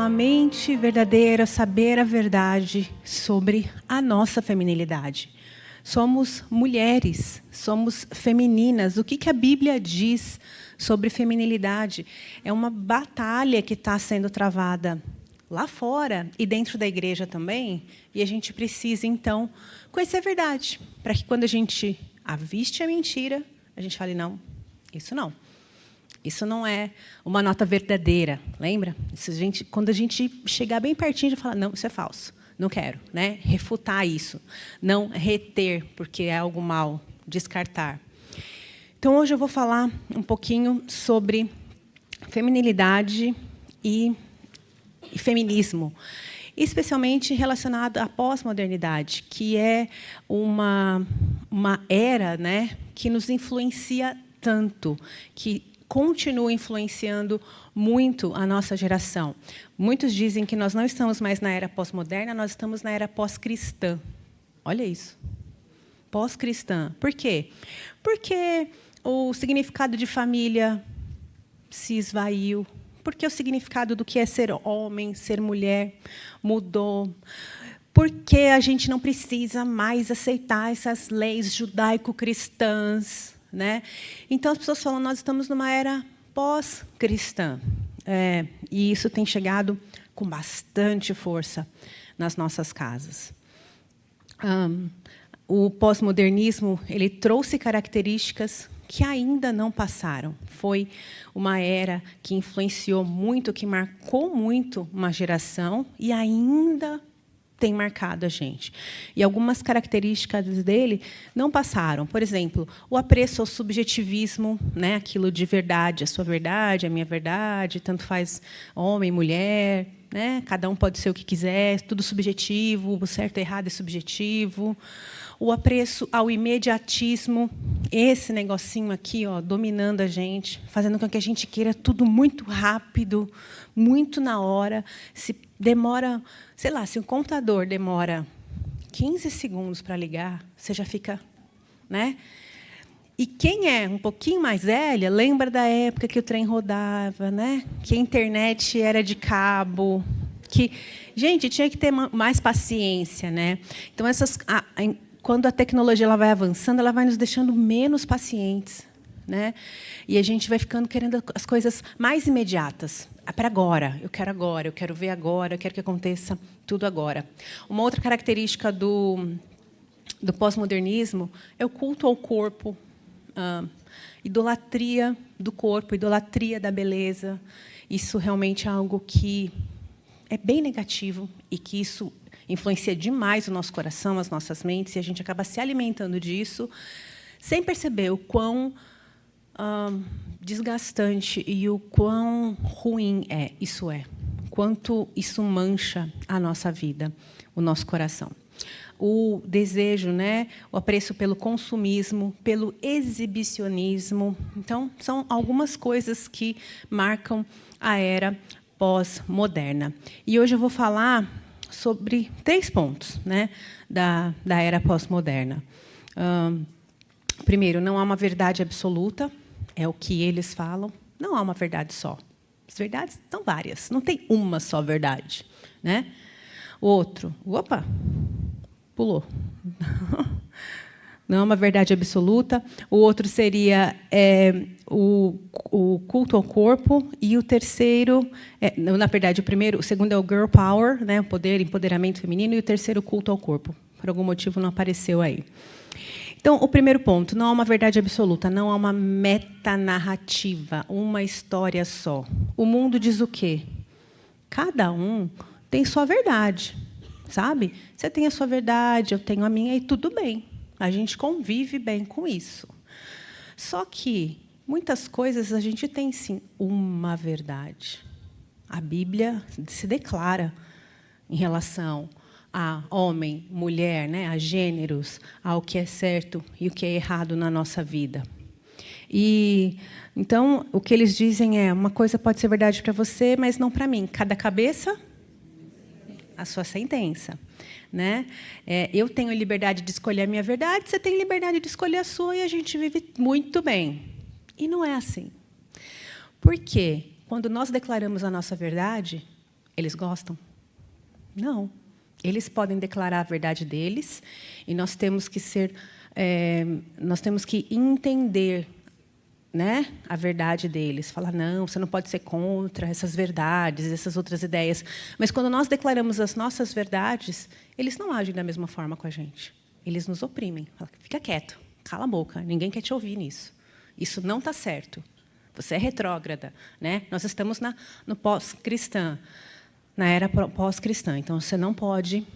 uma mente verdadeira, saber a verdade sobre a nossa feminilidade. Somos mulheres, somos femininas. O que a Bíblia diz sobre feminilidade? É uma batalha que está sendo travada lá fora e dentro da igreja também, e a gente precisa, então, conhecer a verdade, para que, quando a gente aviste a mentira, a gente fale, não, isso não. Isso não é uma nota verdadeira, lembra? Quando a gente chegar bem pertinho, a gente fala, não, isso é falso, não quero, né? Refutar isso, não reter, porque é algo mal, descartar. Então, hoje eu vou falar um pouquinho sobre feminilidade e feminismo, especialmente relacionado à pós-modernidade, que é uma era, né, que nos influencia tanto, que continua influenciando muito a nossa geração. Muitos dizem que nós não estamos mais na era pós-moderna, nós estamos na era pós-cristã. Olha isso. Pós-cristã. Por quê? Porque o significado de família se esvaiu, porque o significado do que é ser homem, ser mulher, mudou. Porque a gente não precisa mais aceitar essas leis judaico-cristãs, né? Então, as pessoas falam, nós estamos numa era pós-cristã. E isso tem chegado com bastante força nas nossas casas. O pós-modernismo ele trouxe características que ainda não passaram. Foi uma era que influenciou muito, que marcou muito uma geração e ainda tem marcado a gente. E algumas características dele não passaram. Por exemplo, o apreço ao subjetivismo, né? Aquilo de verdade, a sua verdade, a minha verdade, tanto faz homem, mulher, né? Cada um pode ser o que quiser, tudo subjetivo, o certo e errado é subjetivo. O apreço ao imediatismo, esse negocinho aqui, ó, dominando a gente, fazendo com que a gente queira tudo muito rápido, muito na hora. Se demora, sei lá, se o computador demora 15 segundos para ligar, você já fica, né? E quem é um pouquinho mais velha, lembra da época que o trem rodava, né? Que a internet era de cabo, que, gente, tinha que ter mais paciência, né? Então, quando a tecnologia ela vai avançando, ela vai nos deixando menos pacientes, né? E a gente vai ficando querendo as coisas mais imediatas. Para agora, eu quero ver agora, eu quero que aconteça tudo agora. Uma outra característica do pós-modernismo é o culto ao corpo, idolatria do corpo, idolatria da beleza. Isso realmente é algo que é bem negativo e que isso influencia demais o nosso coração, as nossas mentes, e a gente acaba se alimentando disso sem perceber o quão desgastante e o quão ruim isso é, quanto isso mancha a nossa vida, o nosso coração. O desejo, né, o apreço pelo consumismo, pelo exibicionismo. Então, são algumas coisas que marcam a era pós-moderna. E hoje eu vou falar sobre 3 pontos, né, da era pós-moderna. Primeiro, não há uma verdade absoluta, é o que eles falam. Não há uma verdade só. As verdades são várias, não tem uma só verdade, né? O outro, opa, pulou. Não é uma verdade absoluta. O outro seria o culto ao corpo. E o terceiro, na verdade, o segundo é o girl power, né, o poder, empoderamento feminino, e o terceiro, o culto ao corpo. Por algum motivo não apareceu aí. Então, o primeiro ponto, não há uma verdade absoluta, não há uma metanarrativa, uma história só. O mundo diz o quê? Cada um tem sua verdade, sabe? Você tem a sua verdade, eu tenho a minha, e tudo bem. A gente convive bem com isso. Só que muitas coisas a gente tem, sim, uma verdade. A Bíblia se declara em relação a homem, mulher, né, a gêneros, ao que é certo e o que é errado na nossa vida. E então o que eles dizem é: uma coisa pode ser verdade para você, mas não para mim. Cada cabeça, a sua sentença, né? Eu tenho liberdade de escolher a minha verdade, você tem liberdade de escolher a sua, e a gente vive muito bem. E não é assim. Por quê? Quando nós declaramos a nossa verdade, Eles gostam? Não. Eles podem declarar a verdade deles e nós temos que entender, né, a verdade deles. Falar, não, você não pode ser contra essas verdades, essas outras ideias. Mas, quando nós declaramos as nossas verdades, eles não agem da mesma forma com a gente. Eles nos oprimem. Falam, fica quieto, cala a boca, ninguém quer te ouvir nisso. Isso não está certo. Você é retrógrada. Né? Nós estamos no pós-cristã, na era pós-cristã. Então, você não pode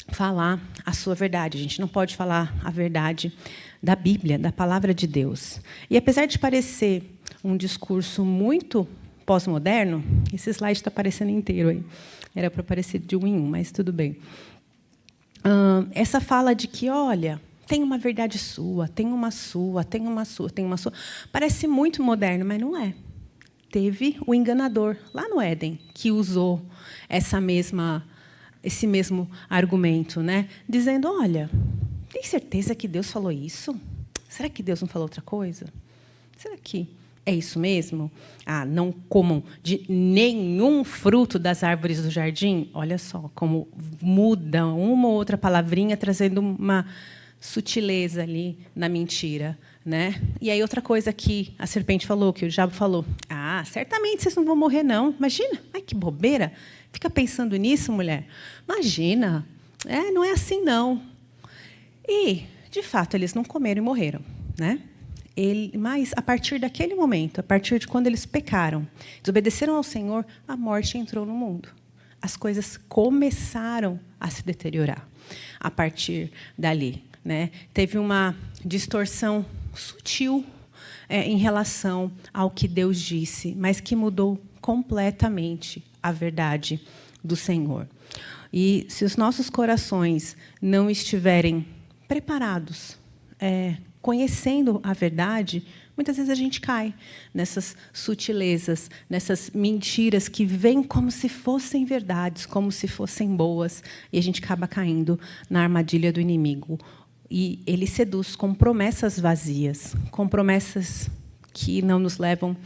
falar a sua verdade. A gente não pode falar a verdade da Bíblia, da palavra de Deus. E, apesar de parecer um discurso muito pós-moderno, esse slide está aparecendo inteiro aí. Era para aparecer de um em um, mas tudo bem. Essa fala de que, olha, tem uma verdade sua, tem uma sua, tem uma sua, tem uma sua, parece muito moderno, mas não é. Teve o enganador lá no Éden que usou esse mesmo argumento, né? Dizendo, olha, tem certeza que Deus falou isso? Será que Deus não falou outra coisa? Será que é isso mesmo? Não comam de nenhum fruto das árvores do jardim? Olha só como muda uma ou outra palavrinha, trazendo uma sutileza ali na mentira. Né? E aí, outra coisa que a serpente falou, que o diabo falou, certamente vocês não vão morrer, não. Imagina, ai, que bobeira. Fica pensando nisso, mulher. Imagina, não é assim, não. E, de fato, eles não comeram e morreram. Né? Mas, a partir daquele momento, a partir de quando eles pecaram, desobedeceram ao Senhor, a morte entrou no mundo. As coisas começaram a se deteriorar a partir dali. Né? Teve uma distorção sutil em relação ao que Deus disse, mas que mudou completamente a verdade do Senhor. E, se os nossos corações não estiverem preparados, conhecendo a verdade, muitas vezes a gente cai nessas sutilezas, nessas mentiras que vêm como se fossem verdades, como se fossem boas, e a gente acaba caindo na armadilha do inimigo. E ele seduz com promessas vazias, com promessas que não nos levam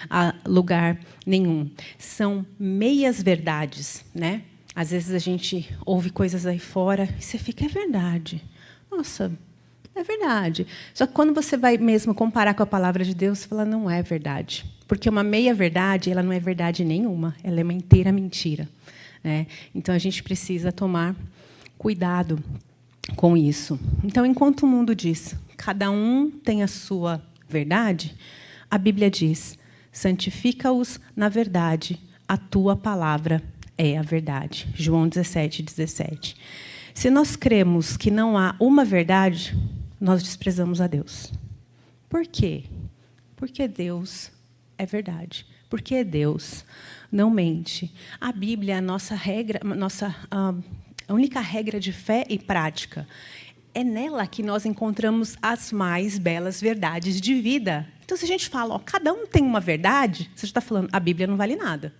a lugar nenhum. São meias-verdades. Né? Às vezes, a gente ouve coisas aí fora e você fica, é verdade. Nossa, é verdade. Só que, quando você vai mesmo comparar com a palavra de Deus, você fala, não é verdade. Porque uma meia-verdade, ela não é verdade nenhuma, ela é uma inteira mentira. Né? Então, a gente precisa tomar cuidado com isso. Então, enquanto o mundo diz, cada um tem a sua verdade, a Bíblia diz, santifica-os na verdade, a tua palavra é a verdade. João 17:17. Se nós cremos que não há uma verdade, nós desprezamos a Deus. Por quê? Porque Deus é verdade. Porque Deus não mente. A Bíblia é a nossa regra, a única regra de fé e prática. É nela que nós encontramos as mais belas verdades de vida. Então, se a gente fala, cada um tem uma verdade, você está falando, a Bíblia não vale nada.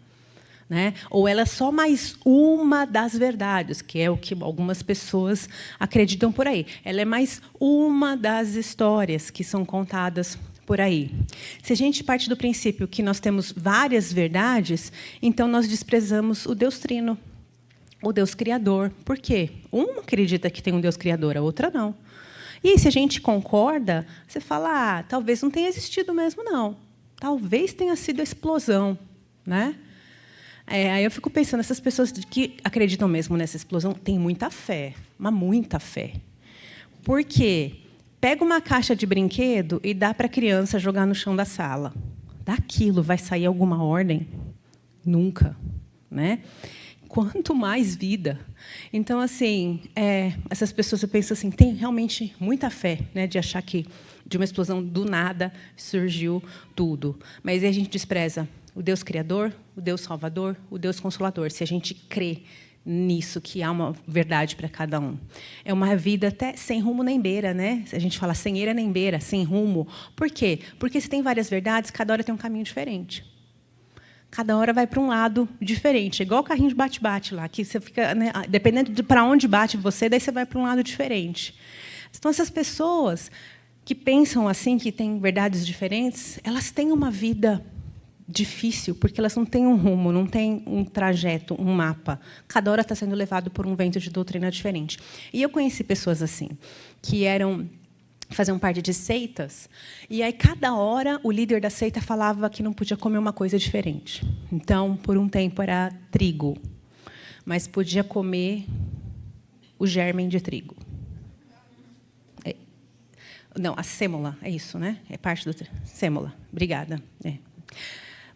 Né? Ou ela é só mais uma das verdades, que é o que algumas pessoas acreditam por aí. Ela é mais uma das histórias que são contadas por aí. Se a gente parte do princípio que nós temos várias verdades, então nós desprezamos o Deus Trino, o Deus Criador. Por quê? Uma acredita que tem um Deus Criador, a outra não. E se a gente concorda, você fala, talvez não tenha existido mesmo, não. Talvez tenha sido a explosão. Né? Aí eu fico pensando, essas pessoas que acreditam mesmo nessa explosão têm muita fé, mas muita fé. Por quê? Pega uma caixa de brinquedo e dá para a criança jogar no chão da sala. Daquilo vai sair alguma ordem? Nunca. Né? Quanto mais vida. Então, assim, essas pessoas, eu penso assim, têm realmente muita fé, né, de achar que de uma explosão do nada surgiu tudo. Mas aí a gente despreza o Deus Criador, o Deus Salvador, o Deus Consolador, se a gente crê nisso, que há uma verdade para cada um. É uma vida até sem rumo nem beira, né? A gente fala sem eira nem beira, sem rumo. Por quê? Porque se tem várias verdades, cada hora tem um caminho diferente. Cada hora vai para um lado diferente. É igual o carrinho de bate-bate lá, que você fica, né, dependendo de para onde bate você, daí você vai para um lado diferente. Então, essas pessoas que pensam assim, que têm verdades diferentes, elas têm uma vida difícil, porque elas não têm um rumo, não têm um trajeto, um mapa. Cada hora está sendo levado por um vento de doutrina diferente. E eu conheci pessoas assim, que faziam parte de seitas, e aí cada hora o líder da seita falava que não podia comer uma coisa diferente. Então, por um tempo era trigo, mas podia comer o germen de trigo. Não, a sêmola, é isso, né? É parte do sêmola. Obrigada.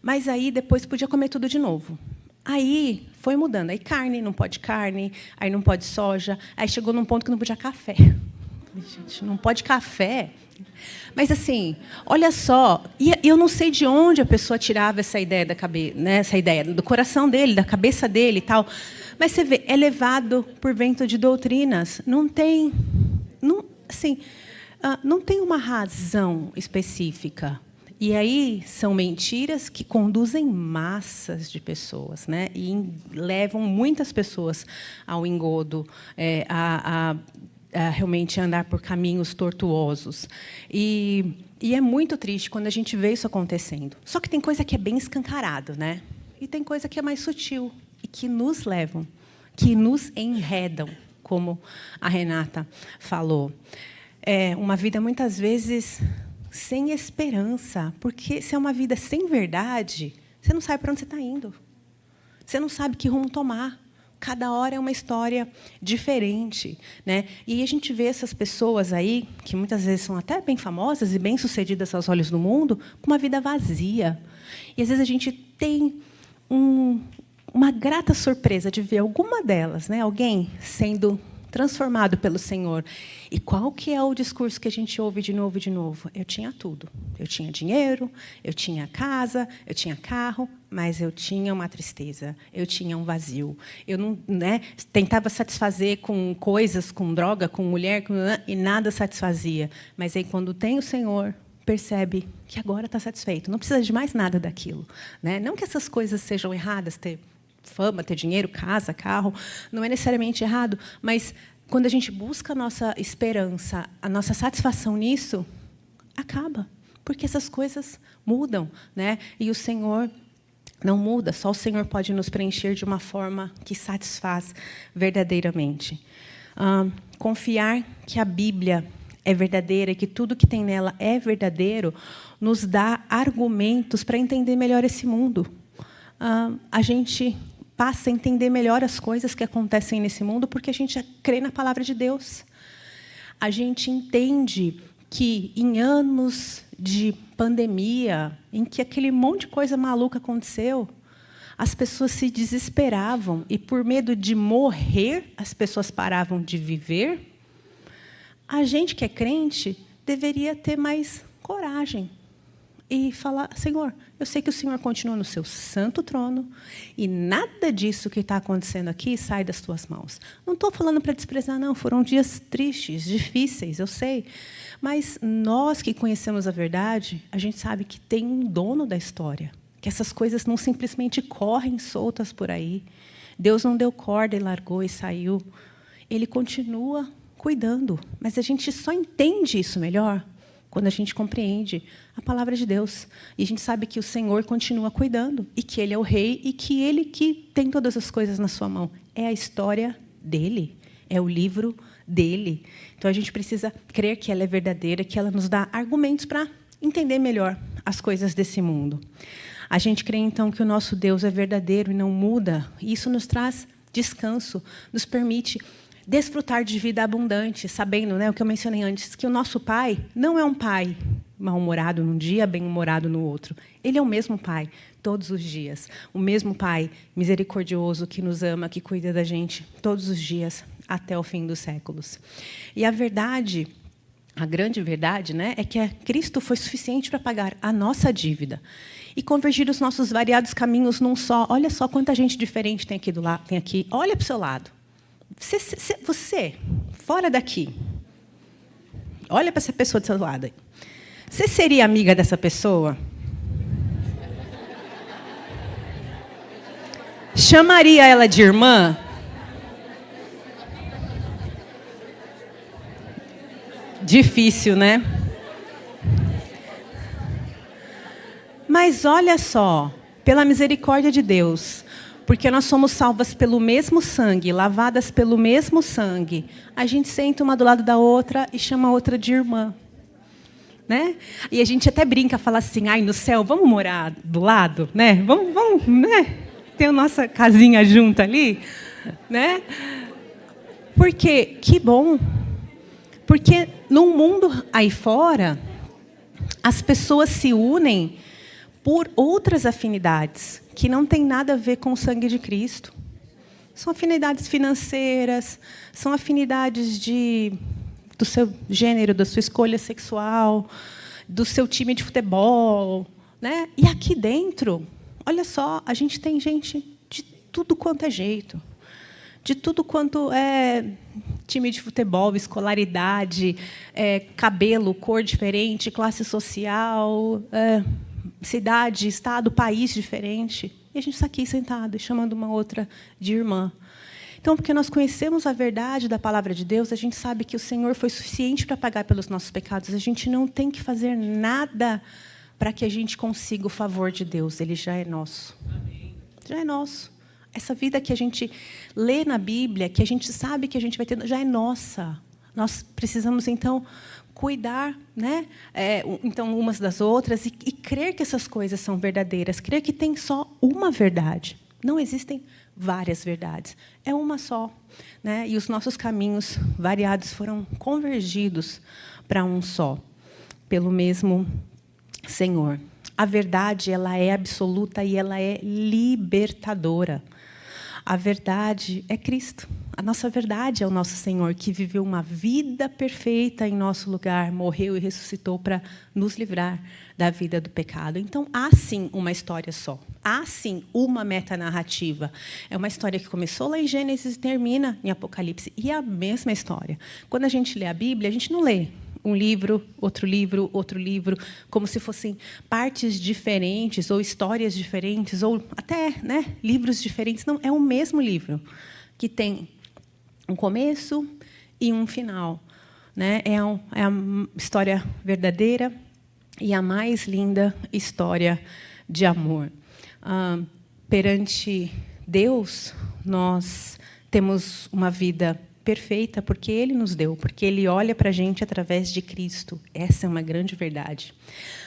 Mas aí depois podia comer tudo de novo. Aí foi mudando. Aí carne, não pode carne, aí não pode soja, aí chegou num ponto que não podia café. Gente, não pode café. Mas, assim, olha só, e eu não sei de onde a pessoa tirava essa ideia da cabeça, né, essa ideia do coração dele, da cabeça dele e tal. Mas você vê, é levado por vento de doutrinas. Não tem uma razão específica. E aí são mentiras que conduzem massas de pessoas, né, e levam muitas pessoas ao engodo, a realmente andar por caminhos tortuosos. E é muito triste quando a gente vê isso acontecendo. Só que tem coisa que é bem escancarado, né? E tem coisa que é mais sutil e que nos levam, que nos enredam, como a Renata falou. É uma vida, muitas vezes, sem esperança, porque se é uma vida sem verdade, você não sabe para onde você está indo. Você não sabe que rumo tomar. Cada hora é uma história diferente, né? E aí a gente vê essas pessoas aí, que muitas vezes são até bem famosas e bem-sucedidas aos olhos do mundo, com uma vida vazia. E, às vezes, a gente tem uma grata surpresa de ver alguma delas, né? Alguém sendo transformado pelo Senhor. E qual que é o discurso que a gente ouve de novo e de novo? Eu tinha tudo. Eu tinha dinheiro, eu tinha casa, eu tinha carro, mas eu tinha uma tristeza, eu tinha um vazio. Eu não, né, tentava satisfazer com coisas, com droga, com mulher, e nada satisfazia. Mas aí, quando tem o Senhor, percebe que agora está satisfeito. Não precisa de mais nada daquilo, né? Não que essas coisas sejam erradas, ter fama, ter dinheiro, casa, carro, não é necessariamente errado, mas quando a gente busca a nossa esperança, a nossa satisfação nisso, acaba, porque essas coisas mudam, né? E o Senhor não muda, só o Senhor pode nos preencher de uma forma que satisfaz verdadeiramente. Confiar que a Bíblia é verdadeira e que tudo que tem nela é verdadeiro nos dá argumentos para entender melhor esse mundo. A gente passa a entender melhor as coisas que acontecem nesse mundo porque a gente crê na palavra de Deus. A gente entende que, em anos de pandemia, em que aquele monte de coisa maluca aconteceu, as pessoas se desesperavam e, por medo de morrer, as pessoas paravam de viver. A gente que é crente deveria ter mais coragem e falar: Senhor, eu sei que o Senhor continua no seu santo trono e nada disso que está acontecendo aqui sai das tuas mãos. Não estou falando para desprezar, não. Foram dias tristes, difíceis, eu sei. Mas nós que conhecemos a verdade, a gente sabe que tem um dono da história, que essas coisas não simplesmente correm soltas por aí. Deus não deu corda e largou e saiu. Ele continua cuidando, mas a gente só entende isso melhor quando a gente compreende a palavra de Deus. E a gente sabe que o Senhor continua cuidando, e que Ele é o Rei, e que Ele que tem todas as coisas na sua mão. É a história dEle, é o livro dEle. Então, a gente precisa crer que ela é verdadeira, que ela nos dá argumentos para entender melhor as coisas desse mundo. A gente crê, então, que o nosso Deus é verdadeiro e não muda. E isso nos traz descanso, nos permite desfrutar de vida abundante, sabendo, né, o que eu mencionei antes, que o nosso Pai não é um Pai mal-humorado num dia, bem-humorado no outro. Ele é o mesmo Pai todos os dias. O mesmo Pai misericordioso que nos ama, que cuida da gente todos os dias até o fim dos séculos. E a verdade, a grande verdade, né, é que Cristo foi suficiente para pagar a nossa dívida e convergir os nossos variados caminhos num só. Olha só quanta gente diferente tem aqui do lado, tem aqui. Olha para o seu lado. Você, fora daqui, olha para essa pessoa do seu lado. Você seria amiga dessa pessoa? Chamaria ela de irmã? Difícil, né? Mas olha só, pela misericórdia de Deus, porque nós somos salvas pelo mesmo sangue, lavadas pelo mesmo sangue, a gente senta uma do lado da outra e chama a outra de irmã. Né? E a gente até brinca, fala assim, ai, no céu, vamos morar do lado? Né? Vamos, né? Ter a nossa casinha junta ali? Né? Porque, que bom. Porque no mundo aí fora, as pessoas se unem por outras afinidades, que não tem nada a ver com o sangue de Cristo. São afinidades financeiras, são afinidades do seu gênero, da sua escolha sexual, do seu time de futebol. Né? E aqui dentro, olha só, a gente tem gente de tudo quanto é jeito. De tudo quanto é time de futebol, escolaridade, cabelo, cor diferente, classe social, cidade, estado, país diferente. E a gente está aqui sentado, chamando uma outra de irmã. Então, porque nós conhecemos a verdade da palavra de Deus, a gente sabe que o Senhor foi suficiente para pagar pelos nossos pecados. A gente não tem que fazer nada para que a gente consiga o favor de Deus. Ele já é nosso. Amém. Já é nosso. Essa vida que a gente lê na Bíblia, que a gente sabe que a gente vai ter, já é nossa. Nós precisamos, então, cuidar, né? Então, umas das outras e crer que essas coisas são verdadeiras. Crer que tem só uma verdade. Não existem várias verdades. É uma só. Né? E os nossos caminhos variados foram convergidos para um só, pelo mesmo Senhor. A verdade, ela é absoluta e ela é libertadora. A verdade é Cristo. A nossa verdade é o nosso Senhor, que viveu uma vida perfeita em nosso lugar, morreu e ressuscitou para nos livrar da vida do pecado. Então, há, sim, uma história só. Há, sim, uma metanarrativa. É uma história que começou lá em Gênesis e termina em Apocalipse. E é a mesma história. Quando a gente lê a Bíblia, a gente não lê um livro, outro livro, como se fossem partes diferentes, ou histórias diferentes, ou até, né, livros diferentes. Não, é o mesmo livro, que tem um começo e um final. Né? É a história verdadeira e a mais linda história de amor. Perante Deus, nós temos uma vida perfeita porque Ele nos deu, porque Ele olha para a gente através de Cristo. Essa é uma grande verdade.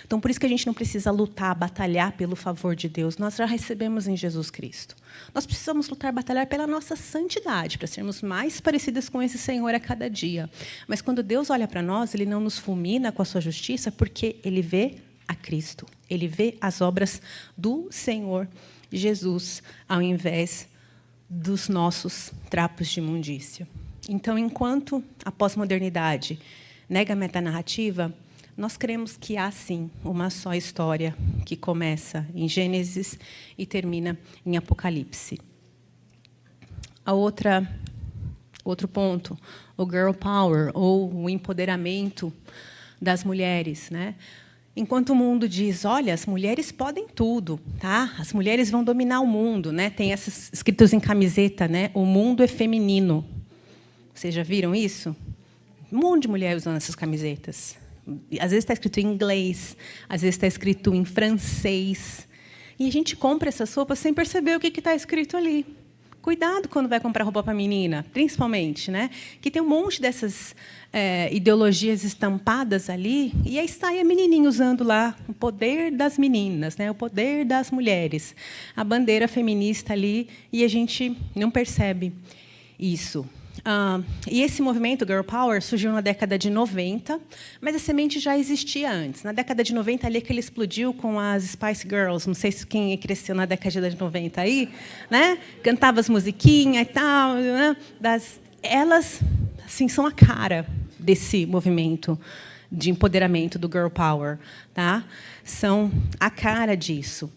Então, por isso que a gente não precisa lutar, batalhar pelo favor de Deus. Nós já recebemos em Jesus Cristo. Nós precisamos lutar, batalhar pela nossa santidade, para sermos mais parecidas com esse Senhor a cada dia. Mas, quando Deus olha para nós, Ele não nos fulmina com a sua justiça, porque Ele vê a Cristo. Ele vê as obras do Senhor Jesus, ao invés dos nossos trapos de imundícia. Então, enquanto a pós-modernidade nega a metanarrativa, nós cremos que há, sim, uma só história que começa em Gênesis e termina em Apocalipse. Outro ponto, o girl power, ou o empoderamento das mulheres. Né? Enquanto o mundo diz, olha, as mulheres podem tudo, tá? As mulheres vão dominar o mundo. Né? Tem esses escritos em camiseta, né? O mundo é feminino. Vocês já viram isso? Um monte de mulheres usando essas camisetas. Às vezes está escrito em inglês, às vezes está escrito em francês. E a gente compra essas roupas sem perceber o que está escrito ali. Cuidado quando vai comprar roupa para menina, principalmente, né? Que tem um monte dessas ideologias estampadas ali, e aí sai a menininha usando lá o poder das meninas, né? O poder das mulheres, a bandeira feminista ali, e a gente não percebe isso. E esse movimento, Girl Power, surgiu na década de 90, mas a semente já existia antes. Na década de 90, ali que ele explodiu com as Spice Girls. Não sei se quem cresceu na década de 90 aí, né? Cantava as musiquinhas e tal. Né? Elas assim, são a cara desse movimento de empoderamento do Girl Power. Tá? São a cara disso.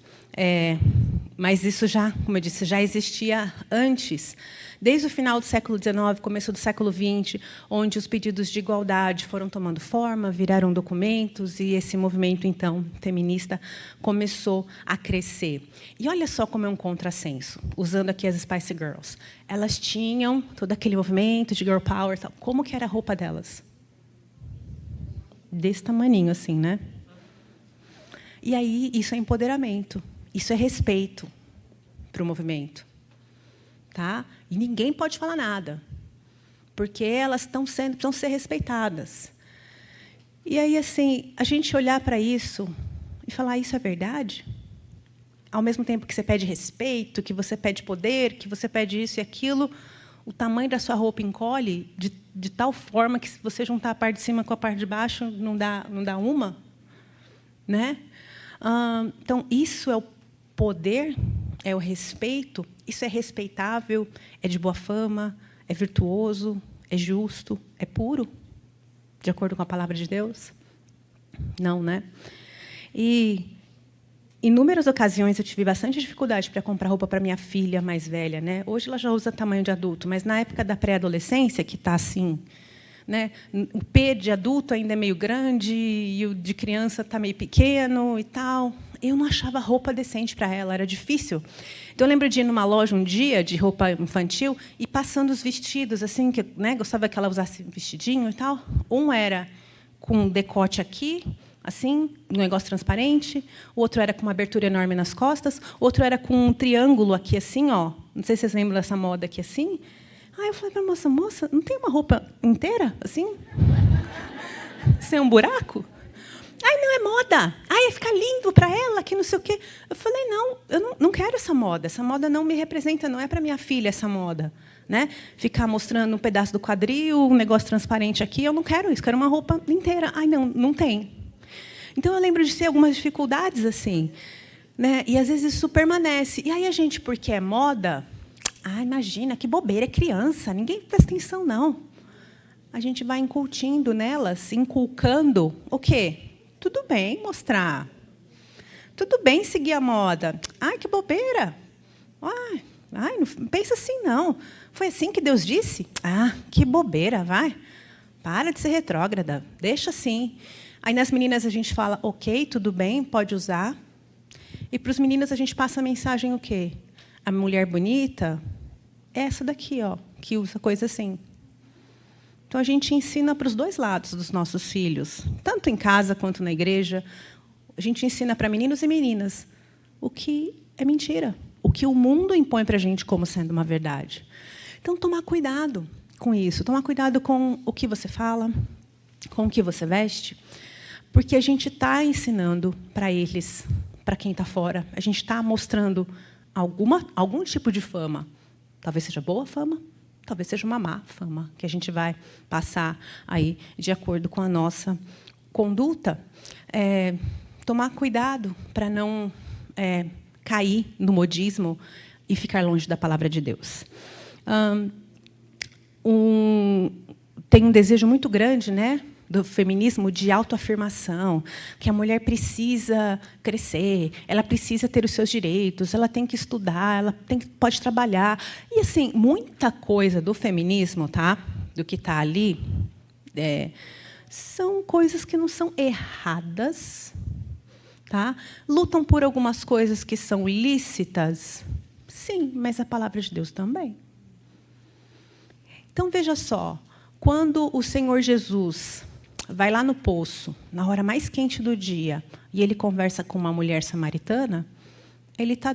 Mas isso já, como eu disse, já existia antes. Desde o final do século XIX, começo do século XX, onde os pedidos de igualdade foram tomando forma, viraram documentos, e esse movimento, então, feminista, começou a crescer. E olha só como é um contrassenso, usando aqui as Spice Girls. Elas tinham todo aquele movimento de girl power. Tal. Como que era a roupa delas? Desse tamaninho, assim, né? E aí, isso é empoderamento, isso é respeito para o movimento. Tá? E ninguém pode falar nada, porque elas precisam ser respeitadas. E aí, assim, a gente olhar para isso e falar, isso é verdade? Ao mesmo tempo que você pede respeito, que você pede poder, que você pede isso e aquilo, o tamanho da sua roupa encolhe de tal forma que, se você juntar a parte de cima com a parte de baixo, não dá uma. Né? Então, isso é o poder, é o respeito, isso é respeitável, é de boa fama, é virtuoso, é justo, é puro, de acordo com a palavra de Deus? Não, né? E em inúmeras ocasiões eu tive bastante dificuldade para comprar roupa para minha filha mais velha, né? Hoje ela já usa tamanho de adulto, mas na época da pré-adolescência, que está assim, né? O P de adulto ainda é meio grande e o de criança está meio pequeno e tal. Eu não achava roupa decente para ela, era difícil. Então, eu lembro de ir numa loja um dia de roupa infantil e passando os vestidos, assim, que, né, gostava que ela usasse vestidinho e tal. Um era com um decote aqui, assim, um negócio transparente. O outro era com uma abertura enorme nas costas. O outro era com um triângulo aqui, assim, ó. Não sei se vocês lembram dessa moda aqui, assim. Aí eu falei para a moça, não tem uma roupa inteira, assim? Sem um buraco? Ai, não, é moda. Ai, ia ficar lindo para ela, que não sei o quê. Eu falei, não, eu não quero essa moda. Essa moda não me representa, não é para minha filha essa moda. Né? Ficar mostrando um pedaço do quadril, um negócio transparente aqui, eu não quero isso, quero uma roupa inteira. Ai, não tem. Então, eu lembro de ter algumas dificuldades assim. Né? E, às vezes, isso permanece. E aí, a gente, porque é moda... Ah, imagina, que bobeira, é criança, ninguém presta atenção, não. A gente vai incutindo nelas, inculcando o quê? Tudo bem mostrar. Tudo bem seguir a moda. Ai, que bobeira. Ai, não pensa assim, não. Foi assim que Deus disse? Ah, que bobeira, vai. Para de ser retrógrada, deixa assim. Aí, nas meninas, a gente fala, ok, tudo bem, pode usar. E, para os meninos, a gente passa a mensagem o quê? A mulher bonita é essa daqui, ó, que usa coisa assim. Então, a gente ensina para os dois lados dos nossos filhos, tanto em casa quanto na igreja. A gente ensina para meninos e meninas o que é mentira, o que o mundo impõe para a gente como sendo uma verdade. Então, tomar cuidado com isso, tomar cuidado com o que você fala, com o que você veste, porque a gente está ensinando para eles, para quem está fora, a gente está mostrando algum tipo de fama. Talvez seja boa fama, talvez seja uma má fama, que a gente vai passar aí de acordo com a nossa conduta. Tomar cuidado para não cair no modismo e ficar longe da palavra de Deus. Tem um desejo muito grande, né, do feminismo de autoafirmação, que a mulher precisa crescer, ela precisa ter os seus direitos, ela tem que estudar, ela pode trabalhar. E, assim, muita coisa do feminismo, tá, do que está ali, são coisas que não são erradas. Tá? Lutam por algumas coisas que são lícitas? Sim, mas a palavra de Deus também. Então, veja só, quando o Senhor Jesus vai lá no poço, na hora mais quente do dia, e ele conversa com uma mulher samaritana, ele está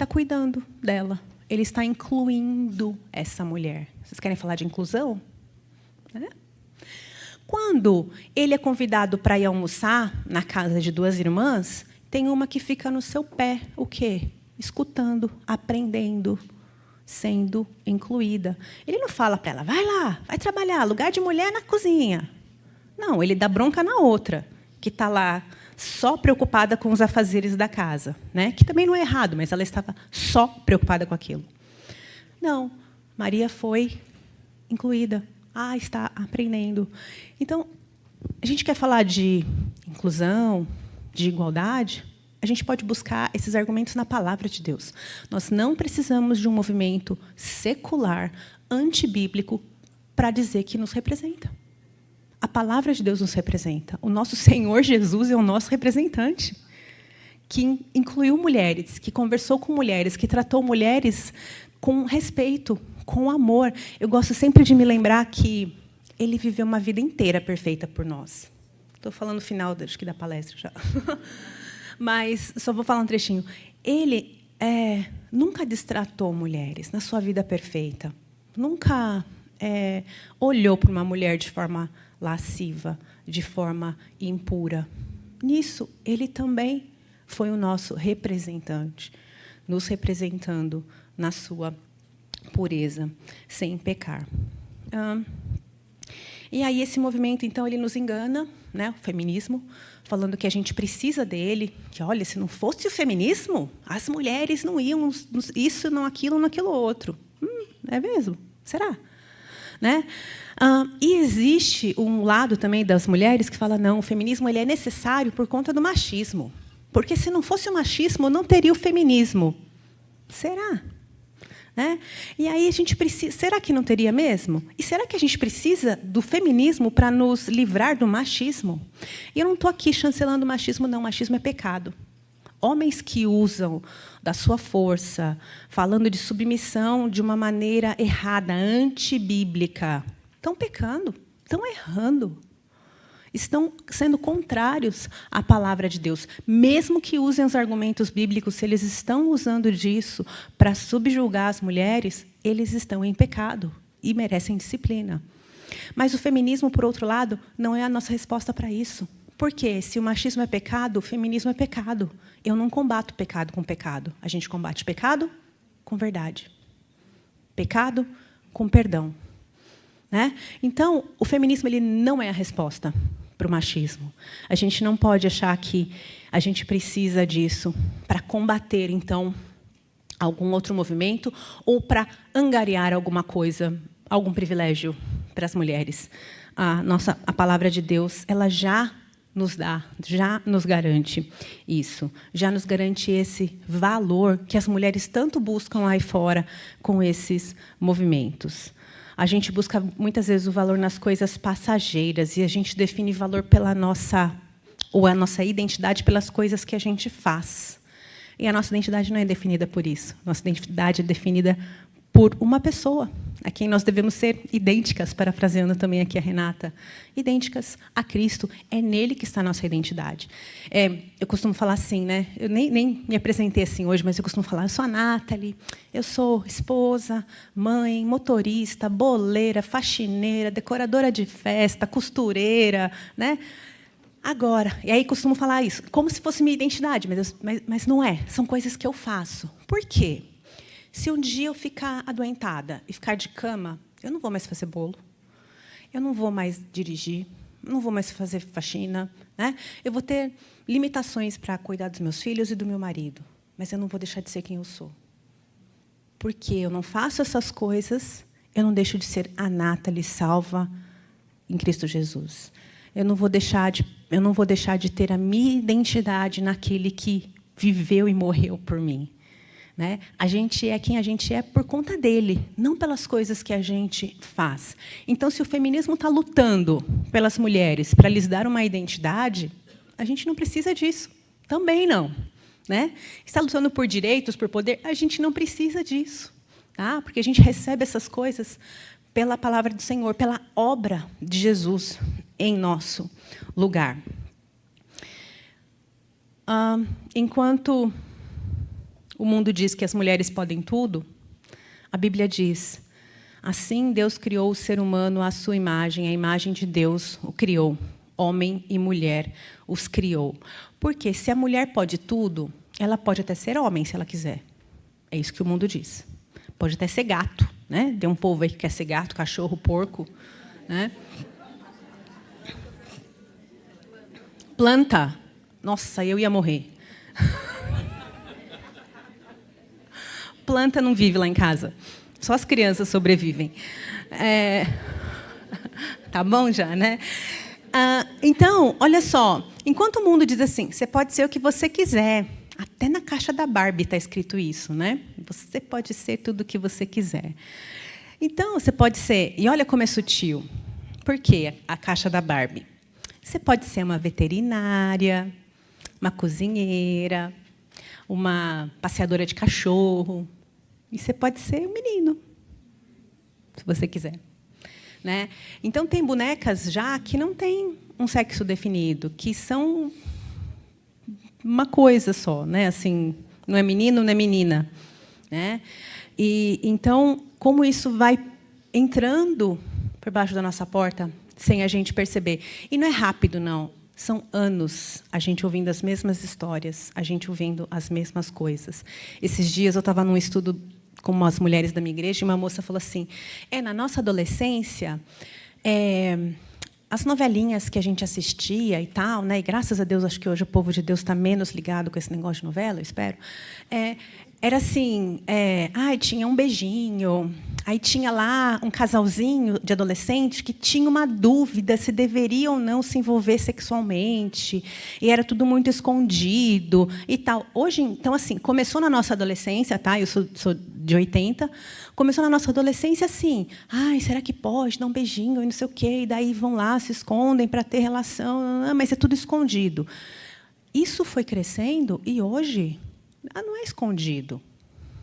cuidando dela, ele está incluindo essa mulher. Vocês querem falar de inclusão? Quando ele é convidado para ir almoçar na casa de duas irmãs, tem uma que fica no seu pé, o quê? Escutando, aprendendo, sendo incluída. Ele não fala para ela, vai lá, vai trabalhar, lugar de mulher na cozinha. Não, ele dá bronca na outra, que está lá só preocupada com os afazeres da casa, né? Que também não é errado, mas ela estava só preocupada com aquilo. Não, Maria foi incluída. Está aprendendo. Então, a gente quer falar de inclusão, de igualdade, a gente pode buscar esses argumentos na palavra de Deus. Nós não precisamos de um movimento secular, antibíblico, para dizer que nos representa. A palavra de Deus nos representa. O nosso Senhor Jesus é o nosso representante, que incluiu mulheres, que conversou com mulheres, que tratou mulheres com respeito, com amor. Eu gosto sempre de me lembrar que ele viveu uma vida inteira perfeita por nós. Estou falando o final, acho que da palestra já. Mas só vou falar um trechinho. Ele nunca destratou mulheres na sua vida perfeita. Nunca olhou para uma mulher de forma lasciva, de forma impura. Nisso, ele também foi o nosso representante, nos representando na sua pureza, sem pecar. E aí esse movimento, então, ele nos engana, né, o feminismo, falando que a gente precisa dele, que, olha, se não fosse o feminismo, as mulheres não iam isso, não aquilo, naquilo outro. É mesmo? Será? Né? E existe um lado também das mulheres que fala, não, o feminismo ele é necessário por conta do machismo. Porque se não fosse o machismo, não teria o feminismo. Será? Né? E aí a gente precisa. Será que não teria mesmo? E será que a gente precisa do feminismo para nos livrar do machismo? E eu não estou aqui chancelando o machismo, não. O machismo é pecado. Homens que usam da sua força, falando de submissão de uma maneira errada, antibíblica, estão pecando, estão errando. Estão sendo contrários à palavra de Deus. Mesmo que usem os argumentos bíblicos, se eles estão usando disso para subjugar as mulheres, eles estão em pecado e merecem disciplina. Mas o feminismo, por outro lado, não é a nossa resposta para isso. Por quê? Se o machismo é pecado, o feminismo é pecado. Eu não combato pecado com pecado. A gente combate pecado com verdade. Pecado com perdão. Né? Então, o feminismo ele não é a resposta para o machismo. A gente não pode achar que a gente precisa disso para combater, então, algum outro movimento ou para angariar alguma coisa, algum privilégio para as mulheres. A palavra de Deus ela já nos dá, já nos garante isso, já nos garante esse valor que as mulheres tanto buscam lá fora com esses movimentos. A gente busca, muitas vezes, o valor nas coisas passageiras e a gente define valor pela nossa identidade pelas coisas que a gente faz. E a nossa identidade não é definida por isso. Nossa identidade é definida por uma pessoa, a quem nós devemos ser idênticas, parafraseando também aqui a Renata, idênticas a Cristo. É nele que está a nossa identidade. Eu costumo falar assim, né? Eu nem me apresentei assim hoje, mas eu costumo falar, eu sou a Nathalie, eu sou esposa, mãe, motorista, boleira, faxineira, decoradora de festa, costureira, né? Agora, e aí costumo falar isso, como se fosse minha identidade, mas não é. São coisas que eu faço. Por quê? Se um dia eu ficar adoentada e ficar de cama, eu não vou mais fazer bolo, eu não vou mais dirigir, não vou mais fazer faxina, né? Eu vou ter limitações para cuidar dos meus filhos e do meu marido, mas eu não vou deixar de ser quem eu sou. Porque eu não faço essas coisas, eu não deixo de ser a Nathalie salva em Cristo Jesus. Eu não vou deixar de ter a minha identidade naquele que viveu e morreu por mim. Né? A gente é quem a gente é por conta dele, não pelas coisas que a gente faz. Então, se o feminismo está lutando pelas mulheres para lhes dar uma identidade, a gente não precisa disso. Também não. Né? Está lutando por direitos, por poder, a gente não precisa disso. Tá? Porque a gente recebe essas coisas pela palavra do Senhor, pela obra de Jesus em nosso lugar. Enquanto o mundo diz que as mulheres podem tudo, a Bíblia diz, assim Deus criou o ser humano à sua imagem, a imagem de Deus o criou, homem e mulher os criou. Porque se a mulher pode tudo, ela pode até ser homem, se ela quiser. É isso que o mundo diz. Pode até ser gato, né? Tem um povo aí que quer ser gato, cachorro, porco, né? Planta. Nossa, eu ia morrer. Planta não vive lá em casa. Só as crianças sobrevivem. Tá bom já, né? Então, olha só. Enquanto o mundo diz assim, você pode ser o que você quiser. Até na caixa da Barbie está escrito isso, né? Você pode ser tudo o que você quiser. Então, você pode ser... E olha como é sutil. Por quê a caixa da Barbie? Você pode ser uma veterinária, uma cozinheira, uma passeadora de cachorro. E você pode ser um menino, se você quiser. né? Então, tem bonecas já que não têm um sexo definido, que são uma coisa só, né? Assim, não é menino, não é menina, né? E então, como isso vai entrando por baixo da nossa porta sem a gente perceber. E não é rápido, não. São anos a gente ouvindo as mesmas histórias, a gente ouvindo as mesmas coisas. Esses dias eu estava num estudo com as mulheres da minha igreja e uma moça falou assim: na nossa adolescência, as novelinhas que a gente assistia e tal, né? E graças a Deus acho que hoje o povo de Deus está menos ligado com esse negócio de novela, eu espero. Era assim, tinha um beijinho, aí tinha lá um casalzinho de adolescente que tinha uma dúvida se deveria ou não se envolver sexualmente, e era tudo muito escondido e tal. Hoje, então, assim, começou na nossa adolescência, tá? Eu sou de 80, começou na nossa adolescência assim, será que pode dar um beijinho e não sei o quê, e daí vão lá, se escondem para ter relação, mas é tudo escondido. Isso foi crescendo e hoje não é escondido.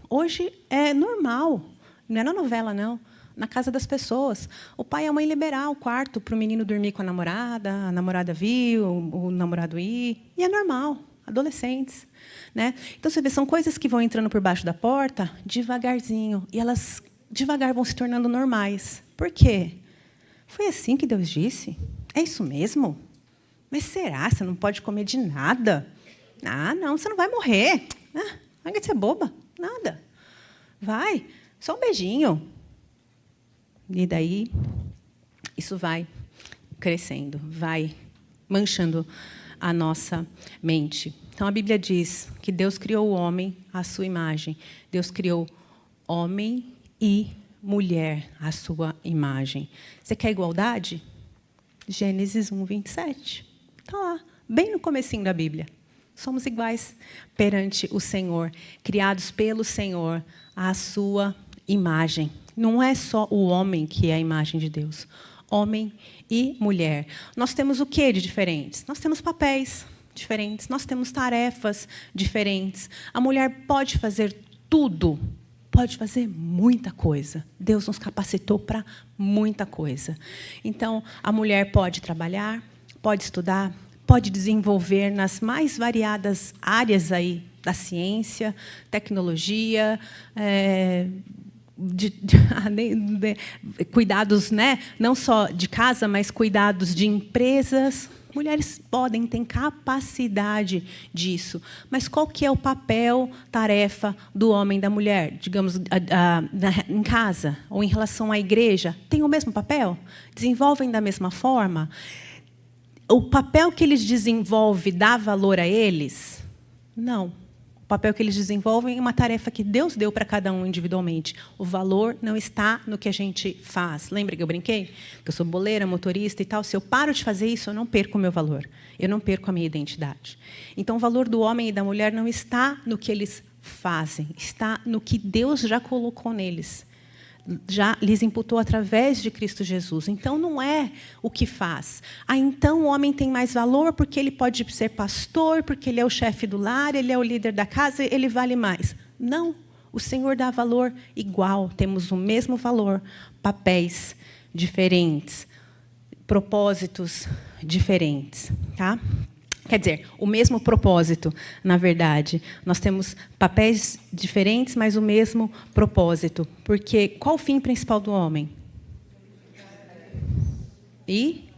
Hoje é normal. Não é na novela, não. Na casa das pessoas. O pai e a mãe liberar o quarto para o menino dormir com a namorada vir, o namorado ir. E é normal. Adolescentes. Né? Então, você vê, são coisas que vão entrando por baixo da porta devagarzinho. E elas, devagar, vão se tornando normais. Por quê? Foi assim que Deus disse? É isso mesmo? Mas será? Você não pode comer de nada? Não, você não vai morrer. Vai de ser boba. Nada. Vai. Só um beijinho. E daí, isso vai crescendo, vai manchando a nossa mente. Então, a Bíblia diz que Deus criou o homem à sua imagem. Deus criou homem e mulher à sua imagem. Você quer igualdade? Gênesis 1, 27. Está lá, bem no comecinho da Bíblia. Somos iguais perante o Senhor, criados pelo Senhor à sua imagem. Não é só o homem que é a imagem de Deus. Homem e mulher. Nós temos o que de diferentes? Nós temos papéis diferentes, nós temos tarefas diferentes. A mulher pode fazer tudo, pode fazer muita coisa. Deus nos capacitou para muita coisa. Então, a mulher pode trabalhar, pode estudar, pode desenvolver nas mais variadas áreas aí da ciência, tecnologia, cuidados, né? Não só de casa, mas cuidados de empresas. Mulheres podem, têm capacidade disso. Mas qual que é o papel, tarefa do homem e da mulher? Digamos, em casa ou em relação à igreja? Tem o mesmo papel? Desenvolvem da mesma forma? O papel que eles desenvolvem dá valor a eles? Não. O papel que eles desenvolvem é uma tarefa que Deus deu para cada um individualmente. O valor não está no que a gente faz. Lembra que eu brinquei? Que eu sou boleira, motorista e tal. Se eu paro de fazer isso, eu não perco o meu valor. Eu não perco a minha identidade. Então, o valor do homem e da mulher não está no que eles fazem. Está no que Deus já colocou neles. Já lhes imputou através de Cristo Jesus. Então, não é o que faz. Então o homem tem mais valor porque ele pode ser pastor, porque ele é o chefe do lar, ele é o líder da casa, ele vale mais. Não, o Senhor dá valor igual, temos o mesmo valor, papéis diferentes, propósitos diferentes. Tá? Quer dizer, o mesmo propósito, na verdade. Nós temos papéis diferentes, mas o mesmo propósito. Porque qual o fim principal do homem? E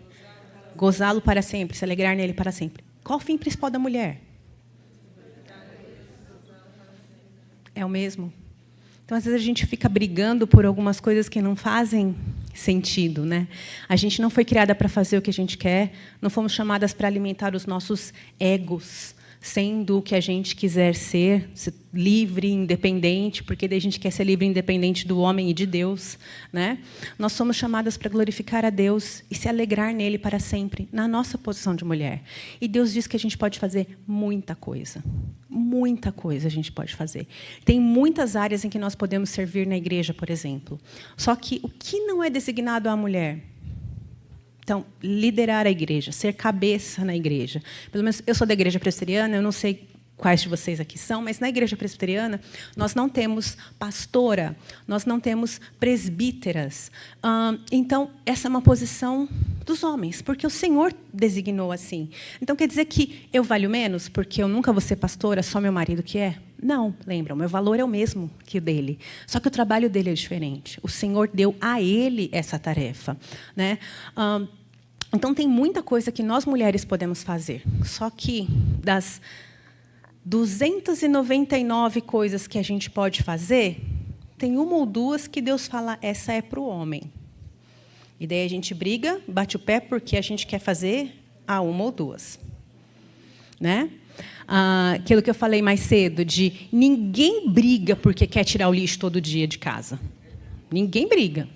gozá-lo para sempre, se alegrar nele para sempre. Qual o fim principal da mulher? É o mesmo. Então, às vezes, a gente fica brigando por algumas coisas que não fazem sentido, né? A gente não foi criada para fazer o que a gente quer, não fomos chamadas para alimentar os nossos egos, sendo o que a gente quiser ser livre, independente, porque daí a gente quer ser livre e independente do homem e de Deus, né? Nós somos chamadas para glorificar a Deus e se alegrar nele para sempre, na nossa posição de mulher. E Deus diz que a gente pode fazer muita coisa. Muita coisa a gente pode fazer. Tem muitas áreas em que nós podemos servir na igreja, por exemplo. Só que o que não é designado à mulher? Então, liderar a igreja, ser cabeça na igreja. Pelo menos eu sou da igreja presbiteriana, eu não sei quais de vocês aqui são, mas na igreja presbiteriana nós não temos pastora, nós não temos presbíteras. Então, essa é uma posição dos homens, porque o Senhor designou assim. Então, quer dizer que eu valho menos porque eu nunca vou ser pastora, só meu marido que é? Não, lembra, o meu valor é o mesmo que o dele. Só que o trabalho dele é diferente. O Senhor deu a ele essa tarefa, né? Então, tem muita coisa que nós mulheres podemos fazer. Só que das 299 coisas que a gente pode fazer, tem uma ou duas que Deus fala, essa é para o homem. E daí a gente briga, bate o pé, porque a gente quer fazer a uma ou duas. Né? Aquilo que eu falei mais cedo, de ninguém briga porque quer tirar o lixo todo dia de casa. Ninguém briga.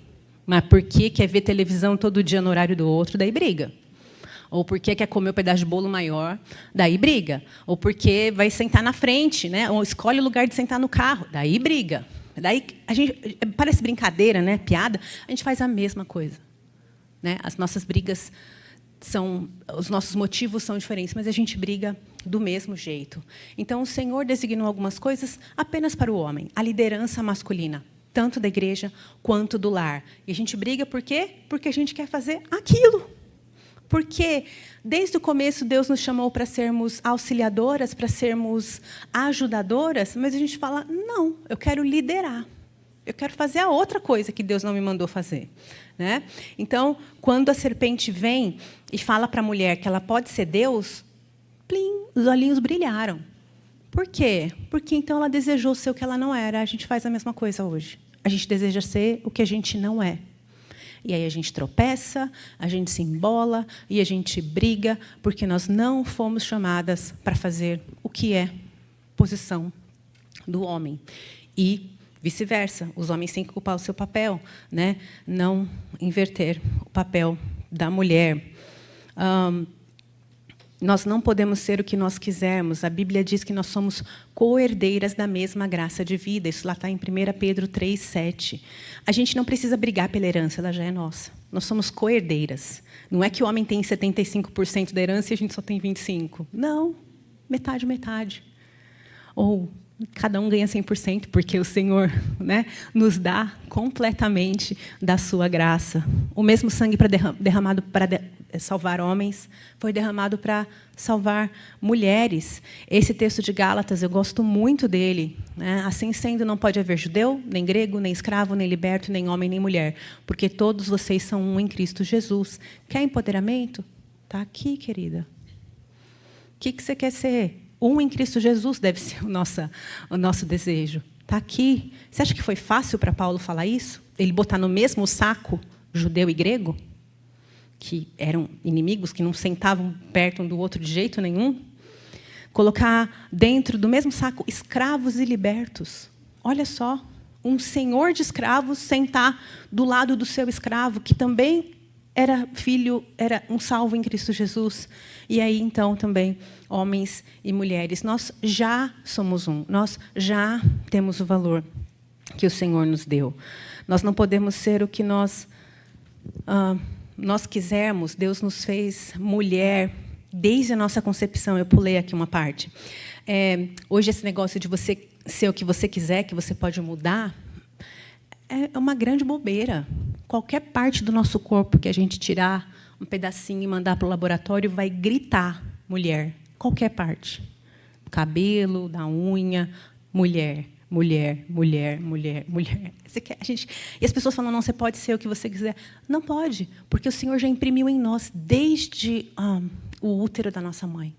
Mas porque quer ver televisão todo dia no horário do outro, daí briga. Ou porque quer comer um pedaço de bolo maior, daí briga. Ou porque vai sentar na frente, né? Ou escolhe o lugar de sentar no carro, daí briga. Daí a gente, parece brincadeira, né? Piada. A gente faz a mesma coisa, né? As nossas brigas os nossos motivos são diferentes, mas a gente briga do mesmo jeito. Então, o Senhor designou algumas coisas apenas para o homem, a liderança masculina, tanto da igreja quanto do lar. E a gente briga por quê? Porque a gente quer fazer aquilo. Porque, desde o começo, Deus nos chamou para sermos auxiliadoras, para sermos ajudadoras, mas a gente fala, não, eu quero liderar. Eu quero fazer a outra coisa que Deus não me mandou fazer. Né? Então, quando a serpente vem e fala para a mulher que ela pode ser Deus, plim, os olhinhos brilharam. Por quê? Porque, então, ela desejou ser o que ela não era. A gente faz a mesma coisa hoje. A gente deseja ser o que a gente não é. E aí a gente tropeça, a gente se embola e a gente briga, porque nós não fomos chamadas para fazer o que é posição do homem. E vice-versa, os homens têm que ocupar o seu papel, né? Não inverter o papel da mulher. Nós não podemos ser o que nós quisermos. A Bíblia diz que nós somos co-herdeiras da mesma graça de vida. Isso lá está em 1 Pedro 3:7. A gente não precisa brigar pela herança, ela já é nossa. Nós somos co-herdeiras. Não é que o homem tem 75% da herança e a gente só tem 25%. Não, metade, metade. Ou cada um ganha 100%, porque o Senhor, né, nos dá completamente da sua graça. O mesmo sangue derramado para salvar homens foi derramado para salvar mulheres. Esse texto de Gálatas, eu gosto muito dele. Né? Assim sendo, não pode haver judeu, nem grego, nem escravo, nem liberto, nem homem, nem mulher, porque todos vocês são um em Cristo Jesus. Quer empoderamento? Está aqui, querida. O que você quer ser? Um em Cristo Jesus deve ser o nosso desejo. Está aqui. Você acha que foi fácil para Paulo falar isso? Ele botar no mesmo saco judeu e grego? Que eram inimigos, que não sentavam perto um do outro de jeito nenhum? Colocar dentro do mesmo saco escravos e libertos. Olha só, um senhor de escravos sentar do lado do seu escravo, que também era filho, era um salvo em Cristo Jesus. E aí, então, também, homens e mulheres, nós já somos um, nós já temos o valor que o Senhor nos deu. Nós não podemos ser o que nós quisermos. Deus nos fez mulher desde a nossa concepção. Eu pulei aqui uma parte. Hoje, esse negócio de você ser o que você quiser, que você pode mudar, é uma grande bobeira. Qualquer parte do nosso corpo que a gente tirar um pedacinho e mandar para o laboratório vai gritar mulher. Qualquer parte. Cabelo, da unha, mulher, mulher, mulher, mulher, mulher. E as pessoas falam, não, você pode ser o que você quiser. Não pode, porque o Senhor já imprimiu em nós, desde o útero da nossa mãe,